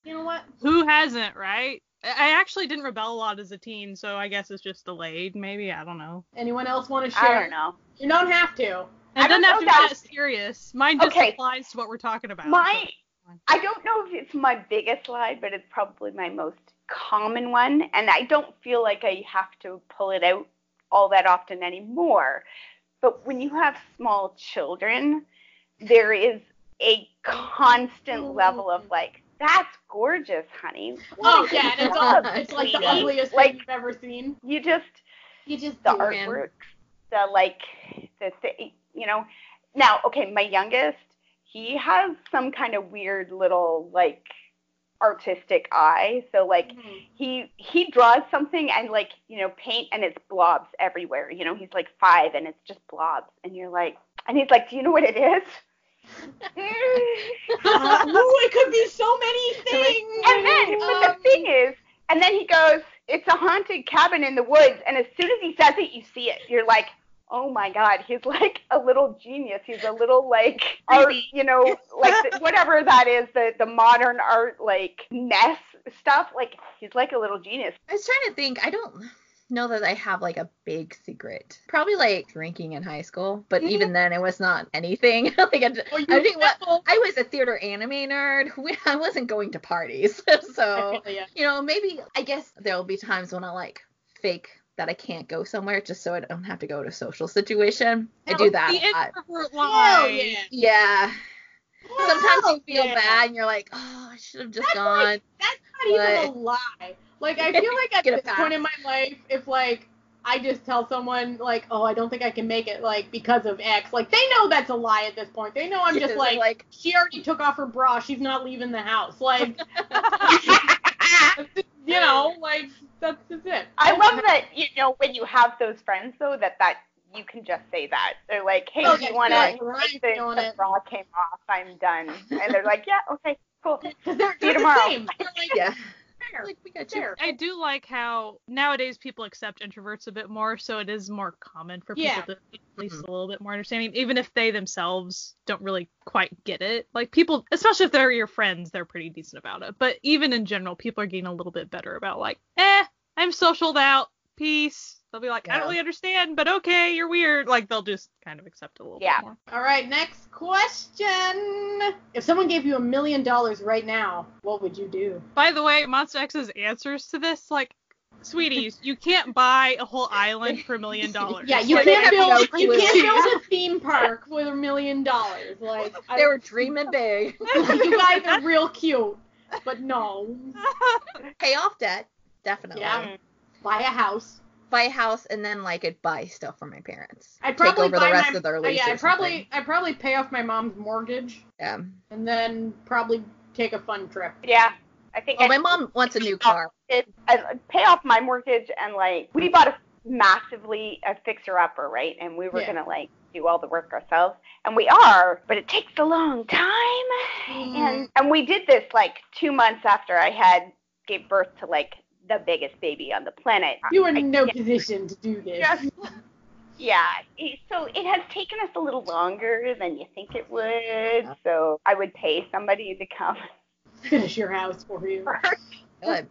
you know what? Who hasn't, right? I actually didn't rebel a lot as a teen, so I guess it's just delayed, maybe. I don't know. Anyone else want to share? I don't know. You don't have to. It doesn't have to be that serious. Mine just applies to what we're talking about. I don't know if it's my biggest lie, but it's probably my most common one, and I don't feel like I have to pull it out all that often anymore. But when you have small children, there is a constant level of like, that's gorgeous, honey. Oh yeah, it's like the ugliest thing you've ever seen. You just the artwork, Now, okay, my youngest, he has some kind of weird little like artistic eye. So like he draws something and like, paint and it's blobs everywhere. He's like 5 and it's just blobs. And you're like, and he's like, do you know what it is? It could be so many things. And then, but the thing is, and then he goes, it's a haunted cabin in the woods. And as soon as he says it, you see it. You're like, oh my God, he's like a little genius. He's a little like art, like whatever that is, the modern art, like mess stuff. Like he's like a little genius. I was trying to think. I don't know that I have like a big secret. Probably like drinking in high school, but even then it was not anything. I was a theater anime nerd. I wasn't going to parties, so maybe I guess there'll be times when I like fake that I can't go somewhere just so I don't have to go to a social situation. I do that. The introvert lie. Yeah. Sometimes you feel bad and you're like, oh, I should have just gone. That's not even a lie. Like, I feel like at this point in my life, if, like, I just tell someone, like, oh, I don't think I can make it, like, because of X, like, they know that's a lie at this point. They know I'm just, like, she already took off her bra. She's not leaving the house. Like, like, that's it. I love that, when you have those friends, though, that you can just say that. They're like, hey, do you want to, the bra came off, I'm done. And they're like, yeah, okay, cool. Because they're see you tomorrow. The same. They're like, yeah. Like, we got you. I do like how nowadays people accept introverts a bit more, so it is more common for people to be at least a little bit more understanding, even if they themselves don't really quite get it. Like people, especially if they're your friends, they're pretty decent about it. But even in general, people are getting a little bit better about like, I'm socialed out, peace. They'll be like, I don't really understand, but okay, you're weird. Like, they'll just kind of accept it a little bit more. All right, next question. If someone gave you $1 million right now, what would you do? By the way, Monsta X's answers to this, like, sweeties, you can't buy a whole island for $1 million. Yeah, you can't build a theme park with $1 million. Like, they were dreaming big. You guys are real cute, but no. Pay off debt, definitely. Yeah. Buy a house and then like I'd buy stuff for my parents. I'd probably take over the rest of their lease. I'd probably pay off my mom's mortgage. Yeah. And then probably take a fun trip. Yeah. I think my mom wants a new car. I'd pay off my mortgage and like we bought a fixer-upper, right? And we were gonna like do all the work ourselves. And we are, but it takes a long time. And we did this like 2 months after I gave birth to like the biggest baby on the planet. You are in no position to do this. So it has taken us a little longer than you think it would. So I would pay somebody to come finish your house for you. Good.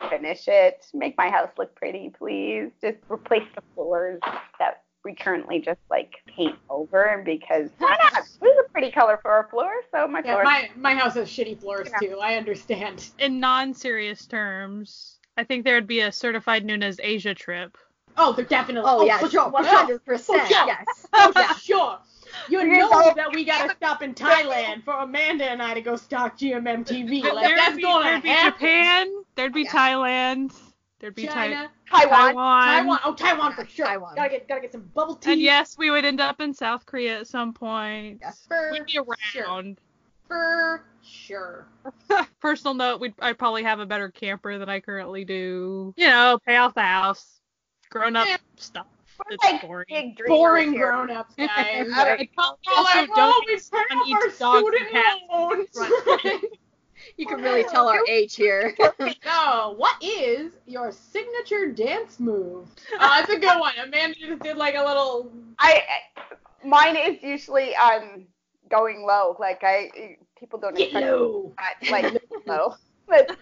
Finish it. Make my house look pretty, please. Just replace the floors that we currently just like paint over because why not? We have a pretty color for our floor, so my floor. My house has shitty floors too. I understand. In non-serious terms, I think there would be a certified Noonas Asia trip. Oh, there definitely. Oh, yeah, for sure. 100%. Yes. For sure. You know that we gotta stop in Thailand for Amanda and I to go stalk GMMTV. Like, that's going to happen. Japan. There'd be Thailand. There'd be China. Taiwan. Oh, Taiwan for sure. Taiwan. Gotta get some bubble tea. And yes, we would end up in South Korea at some point. Yes, we'd be around. For sure. Personal note, I'd probably have a better camper than I currently do. Pay off the house. Grown up stuff. It's like boring. Boring grown-ups, guys. I'd probably also donate on each dog and cat. You can really tell our age here. So, what is your signature dance move? It's a good one. Amanda just did like a little. Mine is usually going low. Like people don't Get expect low. that, like low. But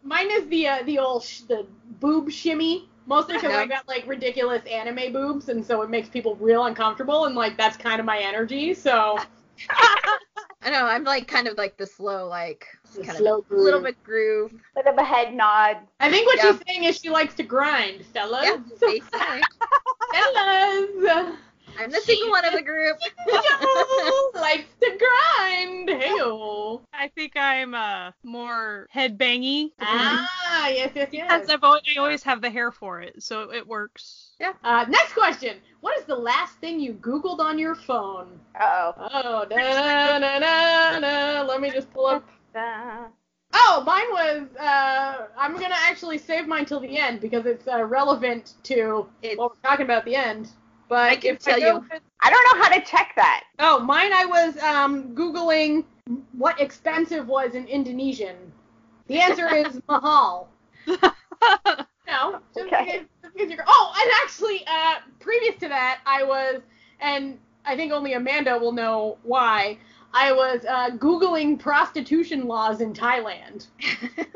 Mine is the old the boob shimmy. Mostly because I got like ridiculous anime boobs, and so it makes people real uncomfortable, and like that's kind of my energy. So. I know, I'm like kind of like the slow, like kind slow of a little bit groove. Bit of a head nod. I think what she's saying is she likes to grind, fellas. Yeah, basically. Fellas. I'm the single one of the group. Likes to grind. Hey-o. I think I'm more headbangy. Yes. Because I always have the hair for it, so it works. Yeah. Next question. What is the last thing you Googled on your phone? Uh-oh. Let me just pull up. Oh, mine was, I'm going to actually save mine till the end because it's relevant to what we're talking about at the end. But I can tell you. I don't know how to check that. Oh, mine I was Googling what expensive was in Indonesian. The answer is mahal. No. Okay. Oh, and actually, previous to that, I was, and I think only Amanda will know why, I was Googling prostitution laws in Thailand.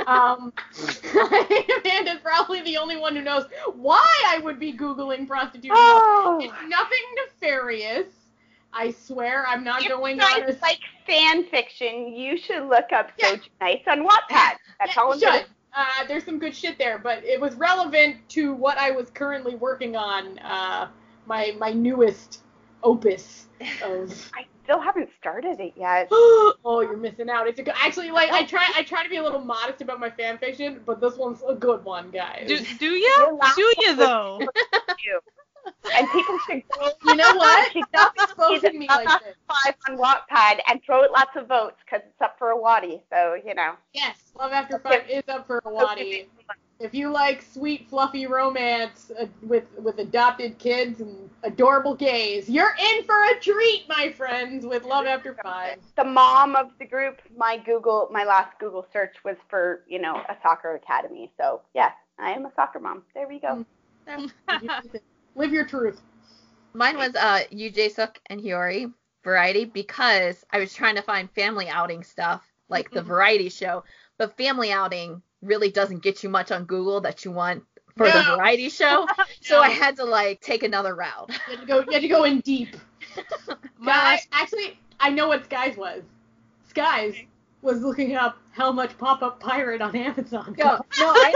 Amanda's probably the only one who knows why I would be Googling prostitution laws. It's nothing nefarious. I swear I'm not going on a... like fan fiction, you should look up Soju Nights on Wattpad. That's all I'm should. There's some good shit there, but it was relevant to what I was currently working on, my newest opus of... I still haven't started it yet. Oh, you're missing out. It's a good... Actually, like, I try to be a little modest about my fan fiction, but this one's a good one, guys. Do you? Do you, though? And people should go. You know what? Stop exposing me like this. 5 on Wattpad and throw it lots of votes because it's up for a Waddy. So, you know. Yes, Love After 5 is up for a Waddy. If you like sweet, fluffy romance with adopted kids and adorable gays, you're in for a treat, my friends, with Love After 5. The mom of the group, my last Google search was for, a soccer academy. So, yes, I am a soccer mom. There we go. Live your truth. Mine was Yu Jae-suk and Hyori variety because I was trying to find family outing stuff like the variety show, but family outing really doesn't get you much on Google that you want for the variety show. So I had to take another route. You had to go in deep. I know what Skies was. Skies was looking up how much Pop-Up Pirate on Amazon. No, I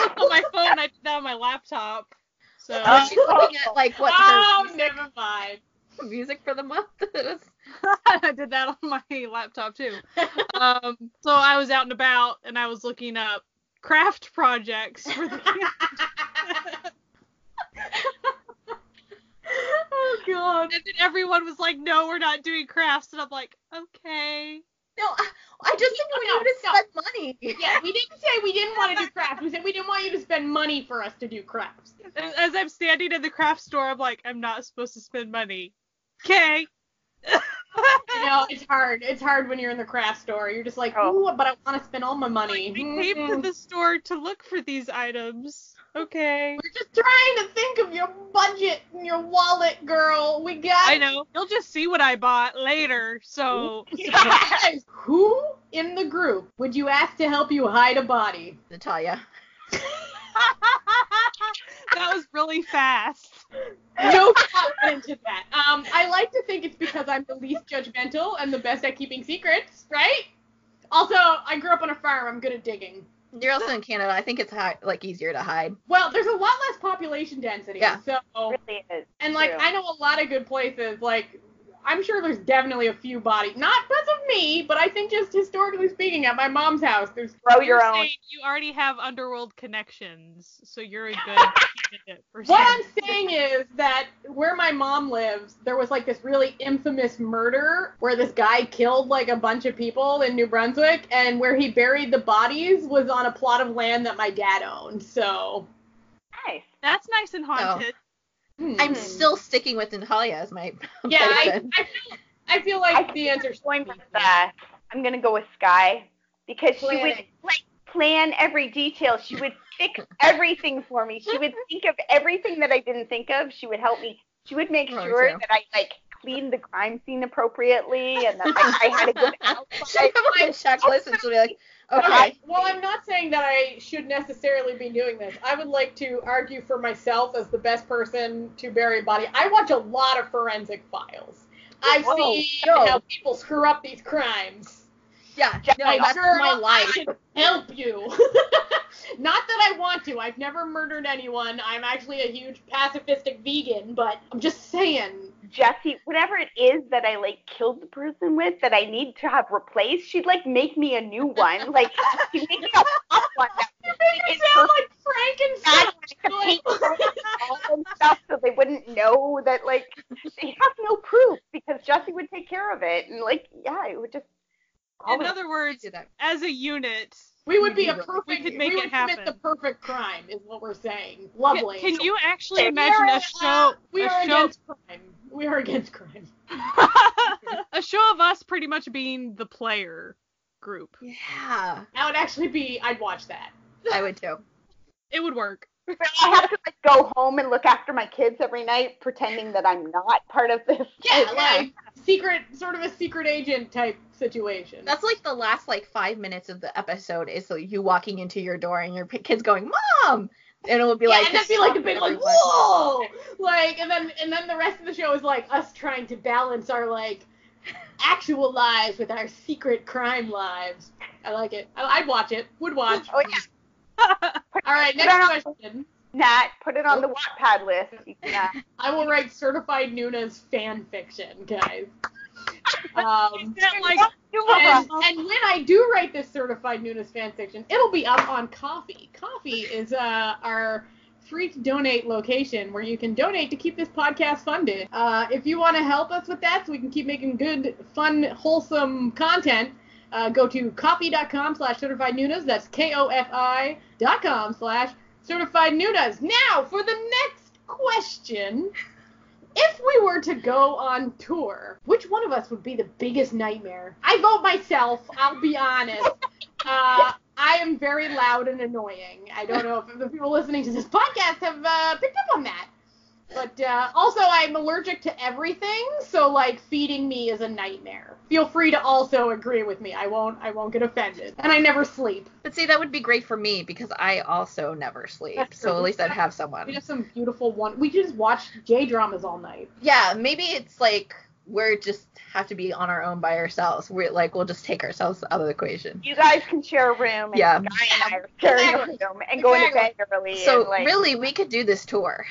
looked on my phone. I did that on my laptop. So she's looking at what her never mind. Music for the month is. I did that on my laptop too. So I was out and about and I was looking up craft projects for the kids. Oh god. And then everyone was like, "No, we're not doing crafts," and I'm like, "Okay." No, I just think we need to spend money. Yeah, we didn't say we didn't want to do crafts. We said we didn't want you to spend money for us to do crafts. As I'm standing in the craft store, I'm like, I'm not supposed to spend money. Okay. It's hard. It's hard when you're in the craft store. You're just like, ooh, but I want to spend all my money. I came to the store to look for these items. Okay. We're just trying to think of your budget and your wallet, girl. We got... I know. You'll just see what I bought later, so... Who in the group would you ask to help you hide a body? Natalia. That was really fast. No confidence in that. I like to think it's because I'm the least judgmental and the best at keeping secrets, right? Also, I grew up on a farm. I'm good at digging. You're also in Canada. I think it's easier to hide. Well, there's a lot less population density. Yeah. So, it really is. And I know a lot of good places. I'm sure there's definitely a few bodies. Not because of me, but I think just historically speaking, at my mom's house, there's... Grow your own. You already have underworld connections, so you're a good candidate for What I'm saying is that where my mom lives, there was this really infamous murder where this guy killed a bunch of people in New Brunswick, and where he buried the bodies was on a plot of land that my dad owned, so... Nice. That's nice and haunted. I'm still sticking with Natalia as my I feel like the answer's going with I I'm gonna go with Sky because she would Planning. like plan every detail. She would fix everything for me. She would think of everything that I didn't think of. She would help me. She would make sure that I like cleaned the crime scene appropriately and that like, I had a good outfit. She'll have like a checklist and she'll be like, okay. Well, I'm not saying that I should necessarily be doing this. I would like to argue for myself as the best person to bury a body. I watch a lot of forensic files. I've seen how people screw up these crimes. Yeah, no, that's my life. I can help you. Not that I want to. I've never murdered anyone. I'm actually a huge pacifistic vegan, but I'm just saying. Jessie, whatever it is that I like killed the person with that I need to have replaced, she'd like make me a new one. Like she'd make me a pop one. You make it sound like Frankenstein. All and stuff, so they wouldn't know that like they have no proof because Jessie would take care of it, and like it would just. In other words, as a unit, we would be a perfect. We could make it happen. Commit the perfect crime, is what we're saying. Lovely. Can you actually imagine a show? We are against crime. We are against crime. A show of us pretty much being the player group. Yeah. That would actually be. I'd watch that. I would too. It would work. I have to like go home and look after my kids every night, pretending that I'm not part of this. Yeah, like sort of a secret agent type situation. That's like the last like 5 minutes of the episode is like you walking into your door and your kids going, Mom! And it would be like, and that'd be like a big like, whoa! Like, and then the rest of the show is like us trying to balance our like actual lives with our secret crime lives. I like it. I'd watch it. Would watch. Oh yeah. All right, next question. Nat, put it on the Wattpad list. You can, I will write certified Noonas fan fiction, guys. And when I do write this certified Noonas fan fiction, it'll be up on Ko-fi. Ko-fi is our free to donate location where you can donate to keep this podcast funded. If you want to help us with that so we can keep making good, fun, wholesome content, go to ko-fi.com/certified Noonas. That's KOFI.com/certified Noonas. Now, for the next question. If we were to go on tour, which one of us would be the biggest nightmare? I vote myself, I'll be honest. I am very loud and annoying. I don't know if the people listening to this podcast have picked up on that. But also, I'm allergic to everything, so like feeding me is a nightmare. Feel free to also agree with me. I won't get offended. And I never sleep. But see, that would be great for me because I also never sleep. So at least I'd have someone. We have some beautiful we just watch J-dramas all night. Yeah, maybe it's like we're just have to be on our own by ourselves. We'll just take ourselves out of the equation. You guys can share a room, and Guy and I are sharing a room and going to bed early. So and, really, we could do this tour.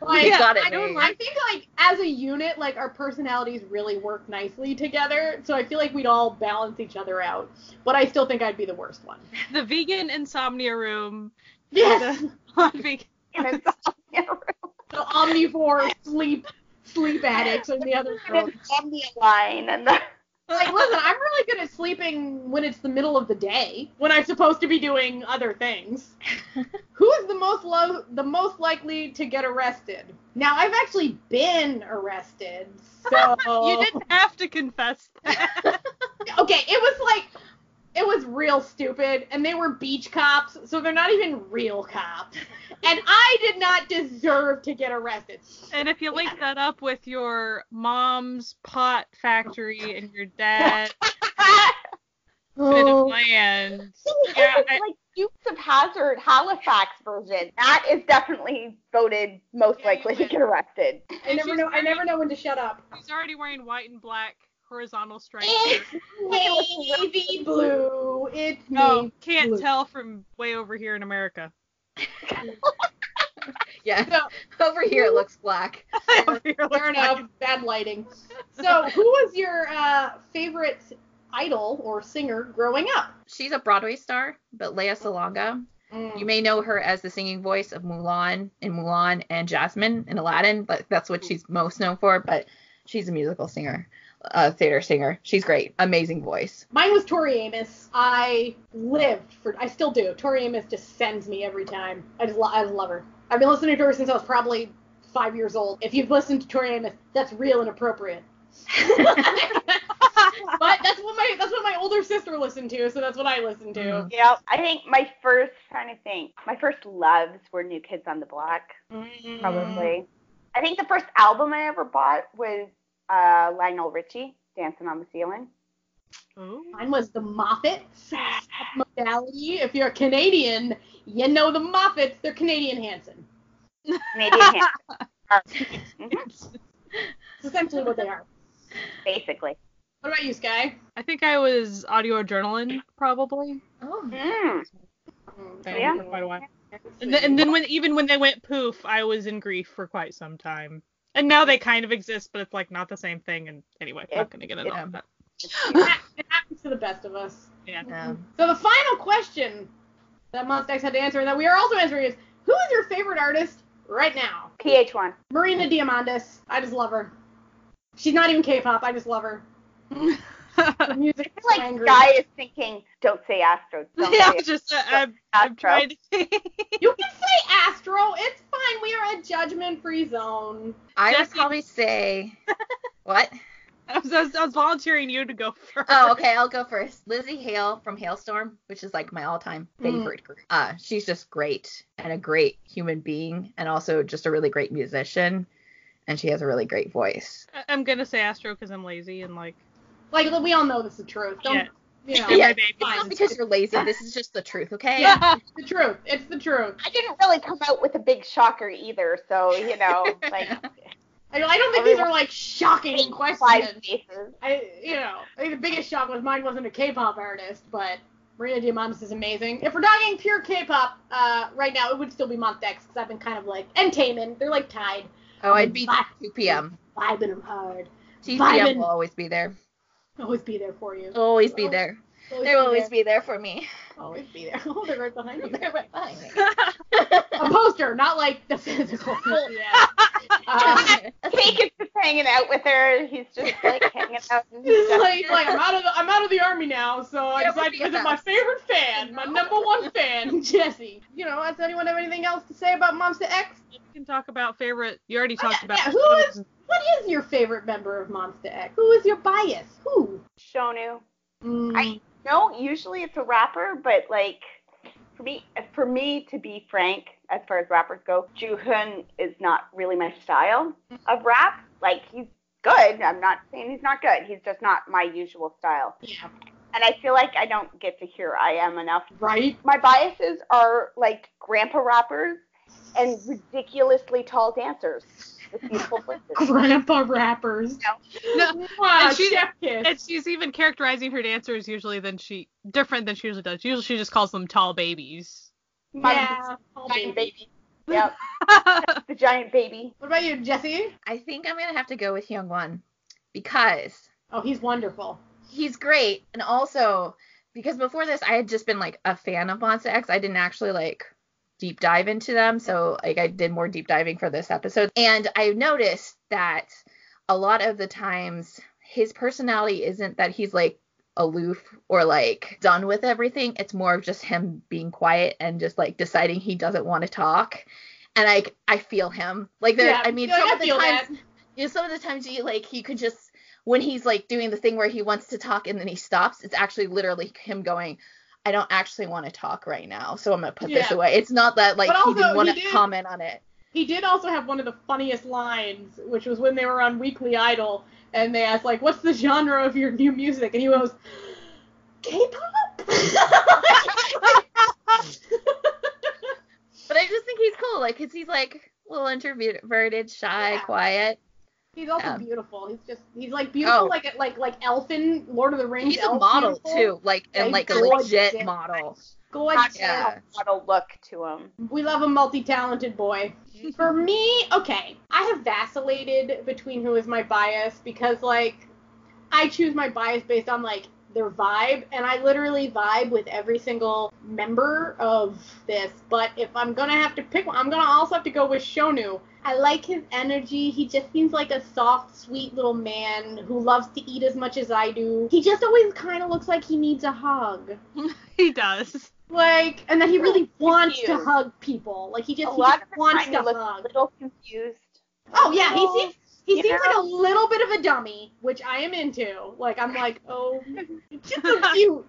Like, got it. I think like as a unit, like our personalities really work nicely together. So I feel like we'd all balance each other out. But I still think I'd be the worst one. The vegan insomnia room. Yes. The vegan insomnia room. The omnivore sleep addicts in the other room. Insomnia line and the. Like, listen, I'm really good at sleeping when it's the middle of the day, when I'm supposed to be doing other things. Who is the most likely to get arrested? Now, I've actually been arrested, so... You didn't have to confess that. Okay, it was real stupid, and they were beach cops, so they're not even real cops. And I did not deserve to get arrested. And if you link that up with your mom's pot factory and your dad bit of land. It's like Dukes of Hazzard Halifax version. That is definitely voted most likely to get arrested. I never know when to shut up. He's already wearing white and black horizontal stripes. It's navy blue. It's navy can't blue. tell from way over here in America. Yeah, so, over here it looks black. Fair enough. Bad lighting. So, who was your favorite idol or singer growing up? She's a Broadway star, but Lea Salonga. You may know her as the singing voice of Mulan and Jasmine in Aladdin. That's what she's most known for, but she's a musical singer. Theater singer. She's great. Amazing voice. Mine was Tori Amos. I still do. Tori Amos just sends me every time. I just love her. I've been listening to her since I was probably 5 years old. If you've listened to Tori Amos, that's real inappropriate. But that's what my older sister listened to, so that's what I listened to. Mm. Yeah, I think my first loves were New Kids on the Block, probably. I think the first album I ever bought was Lionel Richie, Dancing on the Ceiling. Ooh. Mine was the Moffats, Modality. If you're a Canadian, you know the Moffats. They're Canadian Hanson. Canadian Hanson. It's essentially what they are. Basically. What about you, Sky? I think I was Audio Adrenaline, probably. Oh. Yeah. For quite a while. And then when they went poof, I was in grief for quite some time. And now they kind of exist, but it's like not the same thing. And anyway, I'm not gonna get into all that. It happens to the best of us. Yeah. So the final question that Monsta X had to answer, and that we are also answering, is who is your favorite artist right now? PH1. Marina Diamandis. I just love her. She's not even K-pop. I just love her. Her music is Like angry. Guy is thinking, don't say Astro. Don't Yeah, say just Astro. I'm trying to. You can say Astro. It's fine. We are a judgment-free zone. I would Jessie. probably say what? I was volunteering you to go first. Oh, okay, I'll go first. Lizzie Hale from Hailstorm, which is like my all-time favorite group. She's just great and a great human being, and also just a really great musician, and she has a really great voice. I'm gonna say Astro because I'm lazy and like We all know this is the truth. Don't, Yeah. you know. They're my It's babies. not because you're lazy. This is just the truth, okay? Yeah, it's the truth. It's the truth. I didn't really come out with a big shocker either, so, like... I don't think these are, shocking Five questions. faces. I think the biggest shock was mine wasn't a K-pop artist, but Marina Diamandis is amazing. If we're talking pure K-pop, right now, it would still be Monsta X, because I've been kind of and Taemin, they're tied. Oh, I'd be 2 p.m. Vibing them hard. 2 p.m. will always be there. Always be there for you. Always be there. They'll always be there for me. Always be there. Oh, they're right behind me. They're right behind me. A poster, not the physical. Yeah. Cake is just hanging out with her. He's just, hanging out. He's like, I'm out of the army now, so I decided to visit my favorite fan, my number one fan, Jessie. Does anyone have anything else to say about Monsta X? You can talk about favorite. You already talked about. Yeah, what is your favorite member of Monsta X? Who is your bias? Who? Shonu. I know usually it's a rapper, but for me to be frank, as far as rappers go, Joohyun is not really my style of rap. He's good. I'm not saying he's not good. He's just not my usual style. Yeah. And I feel like I don't get to hear I Am enough. Right. My biases are grandpa rappers and ridiculously tall dancers with beautiful voices. Grandpa rappers. No. Wow, And she's even characterizing her dancers different than she usually does. Usually she just calls them tall babies. Yeah. Giant baby. Yep. The giant baby. What about you, Jessie? I think I'm going to have to go with Hyungwon because Oh, he's wonderful. he's great. And also, because before this, I had just been a fan of Monsta X. I didn't actually deep dive into them. So I did more deep diving for this episode. And I noticed that a lot of the times his personality isn't that he's aloof or done with everything. It's more of just him being quiet and just deciding he doesn't want to talk. And I feel him. Some of the times he could just, when he's doing the thing where he wants to talk and then he stops, it's actually literally him going, I don't actually want to talk right now, so I'm gonna put this away. It's not that he didn't want to comment on it. He did also have one of the funniest lines, which was when they were on Weekly Idol, and they asked what's the genre of your new music, and he goes, K-pop. But I just think he's cool, cause he's a little introverted, shy, quiet. He's also beautiful. He's beautiful, like Elfin, Lord of the Rings. He's a model too, and a legit model. Gorgeous. Yeah. Model look to him. We love a multi-talented boy. For me, okay, I have vacillated between who is my bias because I choose my bias based on their vibe, and I literally vibe with every single member of this. But if I'm gonna have to pick one, I'm gonna also have to go with Shonu. I like his energy. He just seems like a soft, sweet little man who loves to eat as much as I do. He just always kind of looks like he needs a hug. He does. And that he really wants to hug people. He just wants to looks hug. a little confused. Oh yeah, He seems like a little bit of a dummy, which I am into. Like, I'm like, oh, just so cute.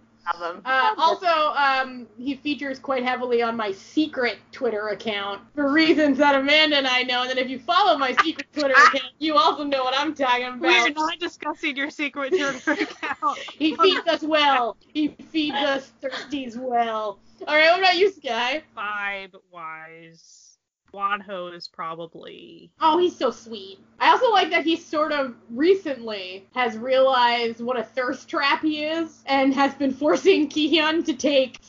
Also, he features quite heavily on my secret Twitter account for reasons that Amanda and I know. And then if you follow my secret Twitter account, you also know what I'm talking about. We're not discussing your secret Twitter account. He feeds us well. He feeds us thirsties well. All right, what about you, Sky? Vibe-wise, Wanho is probably... Oh, he's so sweet. I also like that he sort of recently has realized what a thirst trap he is and has been forcing Kihyun to take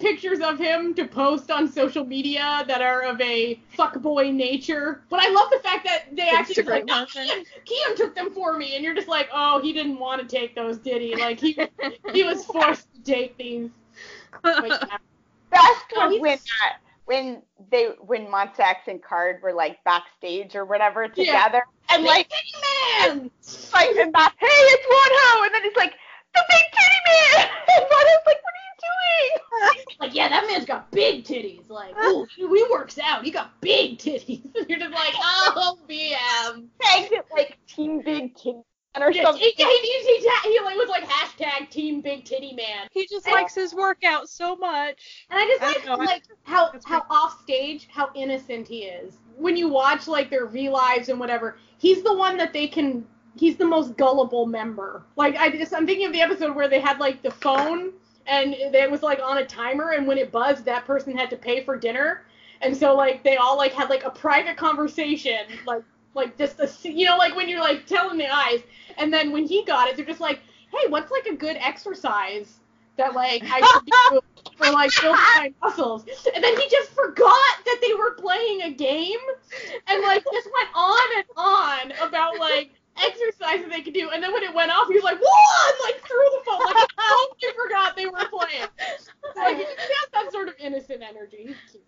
pictures of him to post on social media that are of a fuckboy nature. But I love the fact that they actually like, no, Kihyun took them for me, and you're just like, oh, he didn't want to take those, did he? Like, he was forced to take these. Best was when Monsta X and Card were like backstage or whatever together, and like man, like and that, hey, it's Wanho, and then it's like the big titty man, and Wanho's like, what are you doing? Like, yeah, that man's got big titties. Like, oh, he works out. He got big titties. And you're just like, oh, BM. Tagged it like Team Big Titty or something. He like was like hashtag Team Big Titty Man. He just likes his workout so much. And I just like how off stage, how innocent he is. When you watch like their V-Lives and whatever, he's the one that he's the most gullible member. Like I'm thinking of the episode where they had like the phone and it was like on a timer, and when it buzzed, that person had to pay for dinner. And so like they all like had like a private conversation, like just like when you're like telling the eyes, and then when he got it, they're just like, hey, what's like a good exercise that like I should do for like building my muscles? And then he just forgot that they were playing a game, and like just went on and on about like exercises they could do, and then when it went off, he was like, whoa, and like threw the phone, like he totally forgot they were playing. Like he just has that sort of innocent energy. He's cute.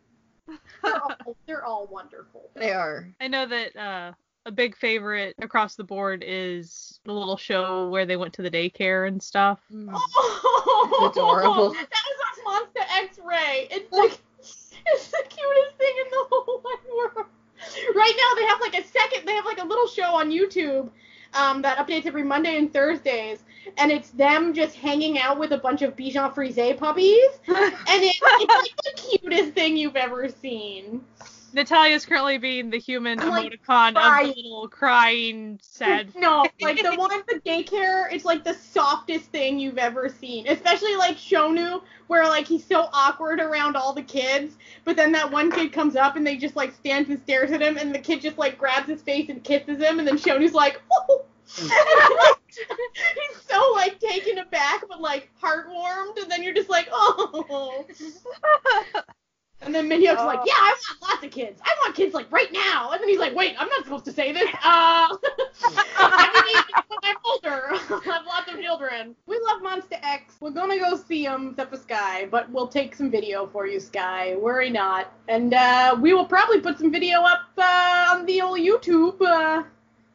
They're all wonderful. They are. I know that a big favorite across the board is the little show where they went to the daycare and stuff. Oh, it's adorable. That was on Monsta X-Ray. It's like it's the cutest thing in the whole wide world. Right now they have like a little show on YouTube that updates every Monday and Thursdays, and it's them just hanging out with a bunch of Bichon Frise puppies, and it's like the cutest thing you've ever seen. Natalia's currently being the human emoticon of the little crying, sad. No, like the one at the daycare, it's like the softest thing you've ever seen. Especially like Shonu, where like he's so awkward around all the kids, but then that one kid comes up and they just like stands and stares at him, and the kid just like grabs his face and kisses him, and then Shonu's like, oh. He's so like taken aback, but like heartwarmed, and then you're just like, oh. And then Minhyuk's like, yeah, I want lots of kids. I want kids, like, right now. And then he's like, wait, I'm not supposed to say this. I mean, when I'm older, I'll have lots of children. We love Monsta X. We're gonna go see him, except for Sky, but we'll take some video for you, Sky. Worry not. And we will probably put some video up on the old YouTube,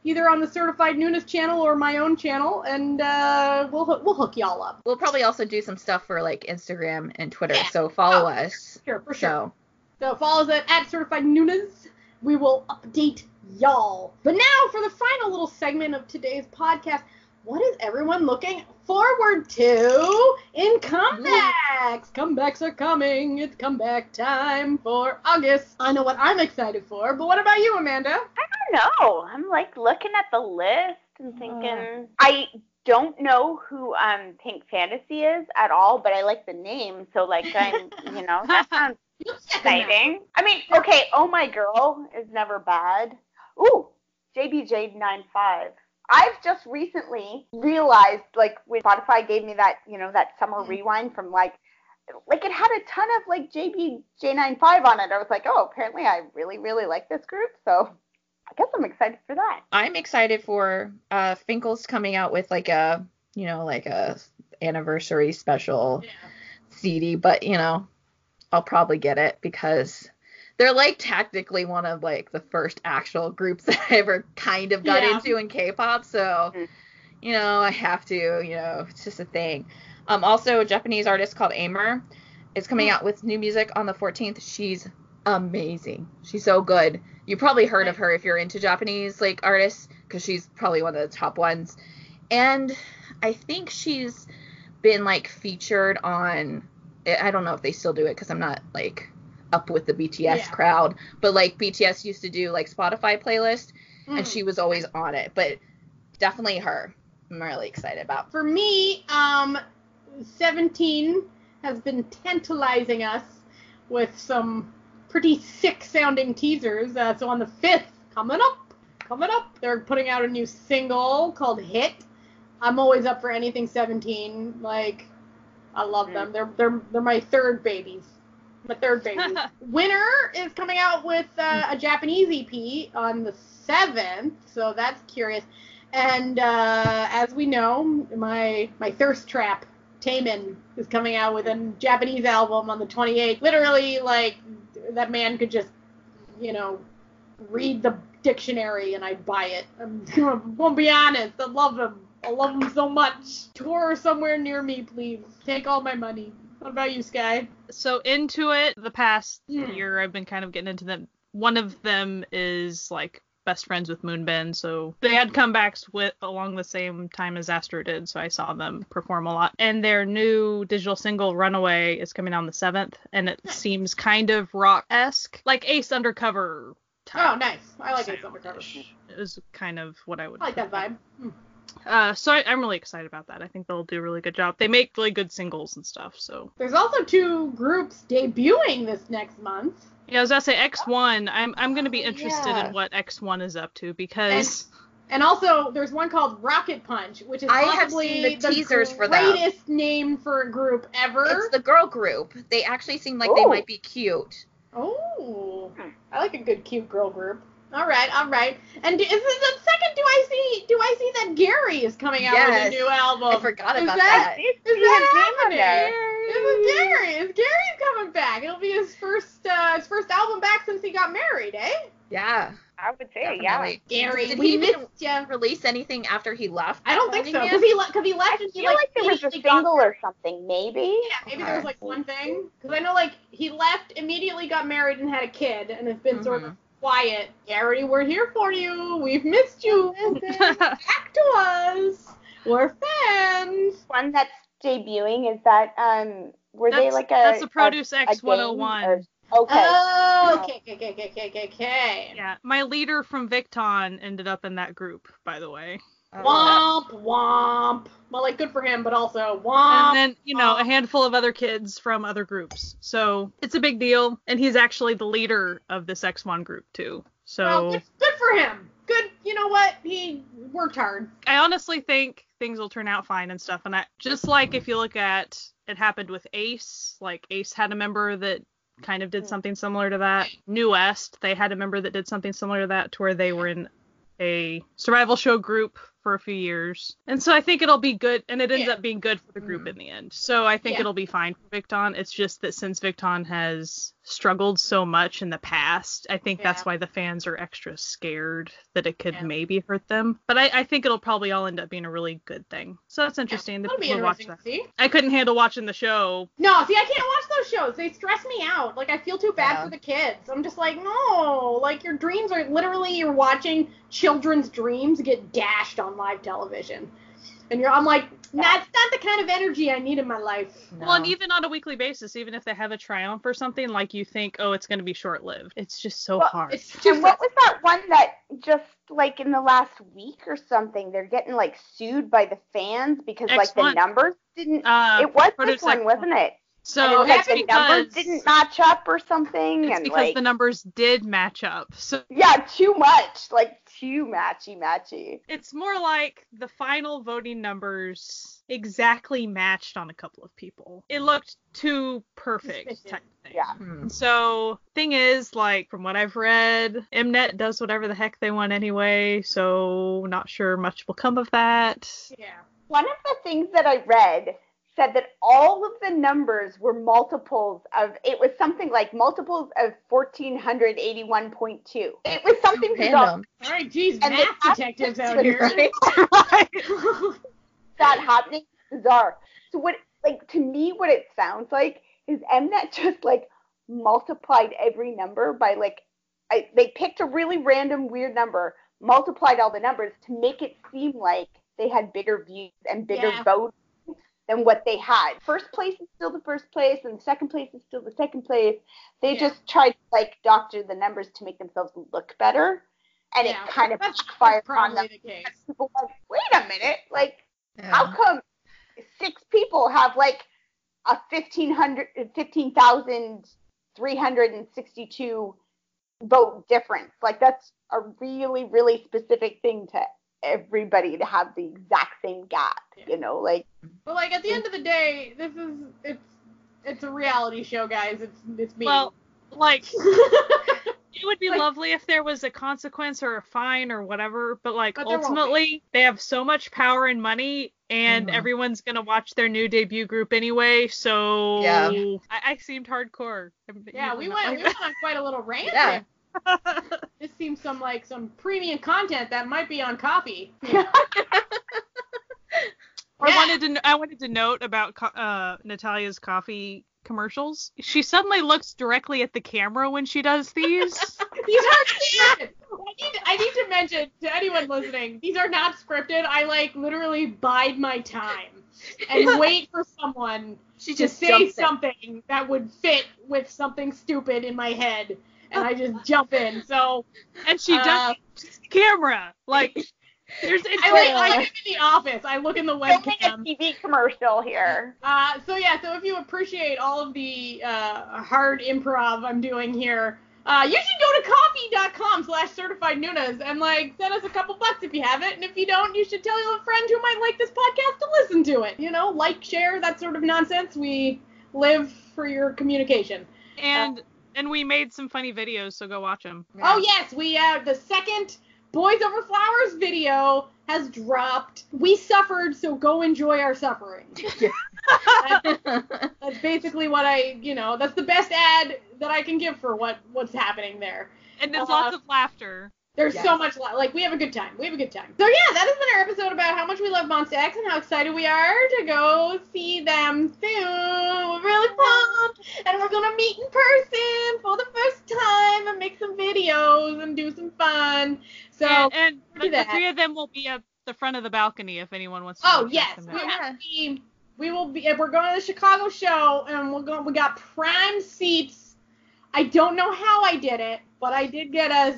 either on the Certified Noonas channel or my own channel, and we'll hook y'all up. We'll probably also do some stuff for like Instagram and Twitter, so follow us. Sure, for sure. So follow us at Certified Noonas. We will update y'all. But now for the final little segment of today's podcast, what is everyone looking forward to in comebacks? Comebacks are coming. It's comeback time for August. I know what I'm excited for, but what about you, Amanda? I don't know. I'm like looking at the list and thinking. I don't know who Pink Fantasy is at all, but I like the name, so like I'm, that sounds exciting. I mean, okay, Oh My Girl is never bad. Ooh, JBJ95. I've just recently realized, like, when Spotify gave me that, that summer rewind from, like it had a ton of, like, JBJ95 on it. I was like, oh, apparently I really, really like this group, so I guess I'm excited for that. I'm excited for Finkel's coming out with, like, a anniversary special CD, but, I'll probably get it because they're, like, technically one of, like, the first actual groups that I ever kind of got into in K-pop. So, I have to, it's just a thing. Also, a Japanese artist called Aimer is coming out with new music on the 14th. She's amazing. She's so good. You probably heard of her if you're into Japanese like artists, because she's probably one of the top ones. And I think she's been like featured on, I don't know if they still do it because I'm not like up with the BTS crowd, but like BTS used to do like Spotify playlist, and she was always on it. But definitely her. I'm really excited about. For me, 17 has been tantalizing us with some pretty sick-sounding teasers. So on the 5th, coming up, they're putting out a new single called Hit. I'm always up for anything 17. Like, I love them. They're my third babies. Winner is coming out with a Japanese EP on the 7th, so that's curious. And as we know, my thirst trap, Taemin, is coming out with a Japanese album on the 28th. Literally, like, that man could just, read the dictionary and I'd buy it. I'm gonna be honest, I love him. I love him so much. Tour somewhere near me, please. Take all my money. What about you, Sky? So into it, the past year I've been kind of getting into them. One of them is like best friends with Moonbin, so they had comebacks along the same time as Astro did, so I saw them perform a lot. And their new digital single, Runaway, is coming out on the 7th, and it seems kind of rock-esque, like Ace Undercover type. Oh, nice. I like Ace Undercover. It was kind of what I would I like that vibe. So I'm really excited about that. I think they'll do a really good job. They make really good singles and stuff, so. There's also 2 groups debuting this next month. Yeah, I was going to say X1. I'm going to be interested in what X1 is up to, because... And also, there's one called Rocket Punch, which is probably the teasers for that. greatest name for a group ever. It's the girl group. They actually seem like they might be cute. Oh, I like a good cute girl group. All right. And is the second? Do I see that Gary is coming out with a new album? I forgot about that. Is that happening? Is Gary's coming back? It'll be his first album back since he got married, eh? Yeah. I would say, definitely. Gary, did we he missed even release anything after he left? I don't think so, because he left. I feel like there was a single or something, maybe. Yeah, maybe there was like one thing. Because I know like he left, immediately got married and had a kid, and it's been sort of quiet. Gary, we're here for you. We've missed you. Back to us. We're fans. One that's debuting is that that's the Produce X 101. Okay. Oh, okay. Yeah, my leader from Victon ended up in that group, by the way. Womp. Well, like, good for him, but also womp. And then, a handful of other kids from other groups. So it's a big deal. And he's actually the leader of this X1 group, too. So well, good for him. Good. You know what? He worked hard. I honestly think things will turn out fine and stuff. And just like if you look at it happened with Ace, like Ace had a member that kind of did something similar to that. New West, they had a member that did something similar to that, to where they were in a survival show group for a few years. And so I think it'll be good, and it ends up being good for the group in the end. So I think it'll be fine for Victon. It's just that since Victon has struggled so much in the past, I think that's why the fans are extra scared that it could maybe hurt them. But I think it'll probably all end up being a really good thing. So that's interesting. That'll be interesting to see. I couldn't handle watching the show. No, see, I can't watch those shows. They stress me out. Like, I feel too bad for the kids. I'm just like, no. Like, your dreams are literally, you're watching children's dreams get dashed on live television. And I'm like, that's not the kind of energy I need in my life. No. Well, and even on a weekly basis, even if they have a triumph or something, like, you think, oh, it's going to be short-lived. It's just so hard. And what was that one that just, like, in the last week or something, they're getting, like, sued by the fans because, X1. like, the numbers didn't... it was this one, wasn't it? So like, the numbers didn't match up or something. It's because the numbers did match up. So yeah, too much. Like, too matchy. It's more like the final voting numbers exactly matched on a couple of people. It looked too perfect type thing. Yeah. So, thing is, like, from what I've read, Mnet does whatever the heck they want anyway, so not sure much will come of that. Yeah. One of the things that I read said that all of the numbers were multiples of, it was something like multiples of 1481.2. It was something random. All right, geez, math detectives out here. That happening, bizarre. So what, like, to me, what it sounds like is Mnet just, like, multiplied every number by, like, they picked a really random, weird number, multiplied all the numbers to make it seem like they had bigger views and bigger votes than what they had. First place is still the first place, and second place is still the second place. They just tried to, like, doctor the numbers to make themselves look better, and it kind of backfired on them. The case. People were like, wait a minute, like, how come 6 people have, like, a 15,362 vote difference? Like, that's a really, really specific thing to everybody to have the exact same gap, you know, like. But like at the end of the day, it's a reality show, guys. It's me. Well, like it would be lovely if there was a consequence or a fine or whatever, but like ultimately they have so much power and money, and everyone's gonna watch their new debut group anyway. So I seemed hardcore. Yeah, we went on quite a little rant. Yeah. This seems some premium content that might be on Coffee. I wanted to note about Natalia's coffee commercials. She suddenly looks directly at the camera when she does these. These aren't scripted. I need to mention to anyone listening, these are not scripted. I literally bide my time and wait for someone to say something that would fit with something stupid in my head. And I just jump in. So, and she does camera. Like, I'm in the office. I look in the webcam. A TV commercial here. So if you appreciate all of the hard improv I'm doing here, you should go to coffee.com/certified Noonas and send us a couple bucks if you haven't. And if you don't, you should tell a friend who might like this podcast to listen to it. You know, like, share, that sort of nonsense. We live for your communication. And we made some funny videos, so go watch them. Yeah. Oh, yes. We have the second Boys Over Flowers video has dropped. We suffered, so go enjoy our suffering. That's basically what that's the best ad that I can give for what's happening there. And there's lots of laughter. There's so much we have a good time. So yeah, that has been our episode about how much we love Monsta X and how excited we are to go see them soon. We're really pumped, and we're gonna meet in person for the first time and make some videos and do some fun. So and the 3 of them will be at the front of the balcony if anyone wants to. Oh yes, we will be. We're going to the Chicago show, and we got prime seats. I don't know how I did it, but I did get us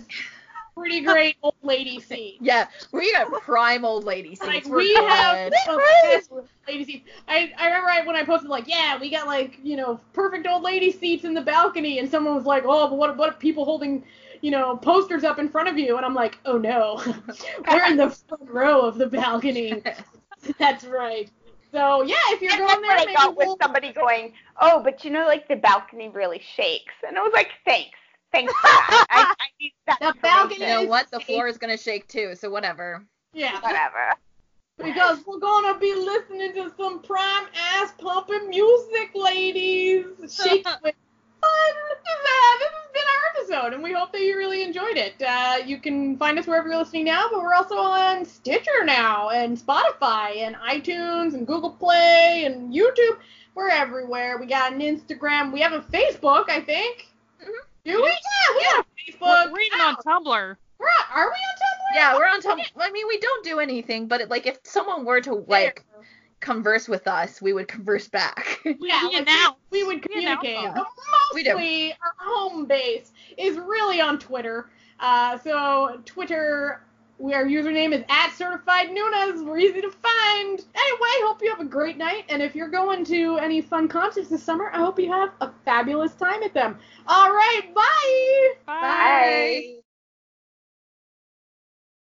pretty great old lady seats. Yeah, we got prime old lady seats. We have lady seats. I remember when I posted we got perfect old lady seats in the balcony, and someone was like, oh, but what if people holding posters up in front of you? And I'm like, oh no, we're in the front row of the balcony. That's right. So yeah, if you're going there, maybe I got with somebody going, oh, but the balcony really shakes, and I was like, thanks for that. I need that. The balcony. You know what? The floor is gonna shake too, so whatever. Yeah. Whatever. Because we're gonna be listening to some prime ass pumping music, ladies. Shake with fun. This has been our episode, and we hope that you really enjoyed it. You can find us wherever you're listening now, but we're also on Stitcher now, and Spotify, and iTunes, and Google Play, and YouTube. We're everywhere. We got an Instagram. We have a Facebook, I think. Mm-hmm. Do we? Yeah, we have a Facebook. We're even on Tumblr. Are we on Tumblr? Yeah, we're on Tumblr. I mean, we don't do anything, but if someone were to converse with us, we would converse back. We would communicate. But mostly our home base is really on Twitter. So Twitter, our username is @CertifiedNoonas. We're easy to find. Anyway, hope you have a great night. And if you're going to any fun concerts this summer, I hope you have a fabulous time at them. All right, bye. Bye.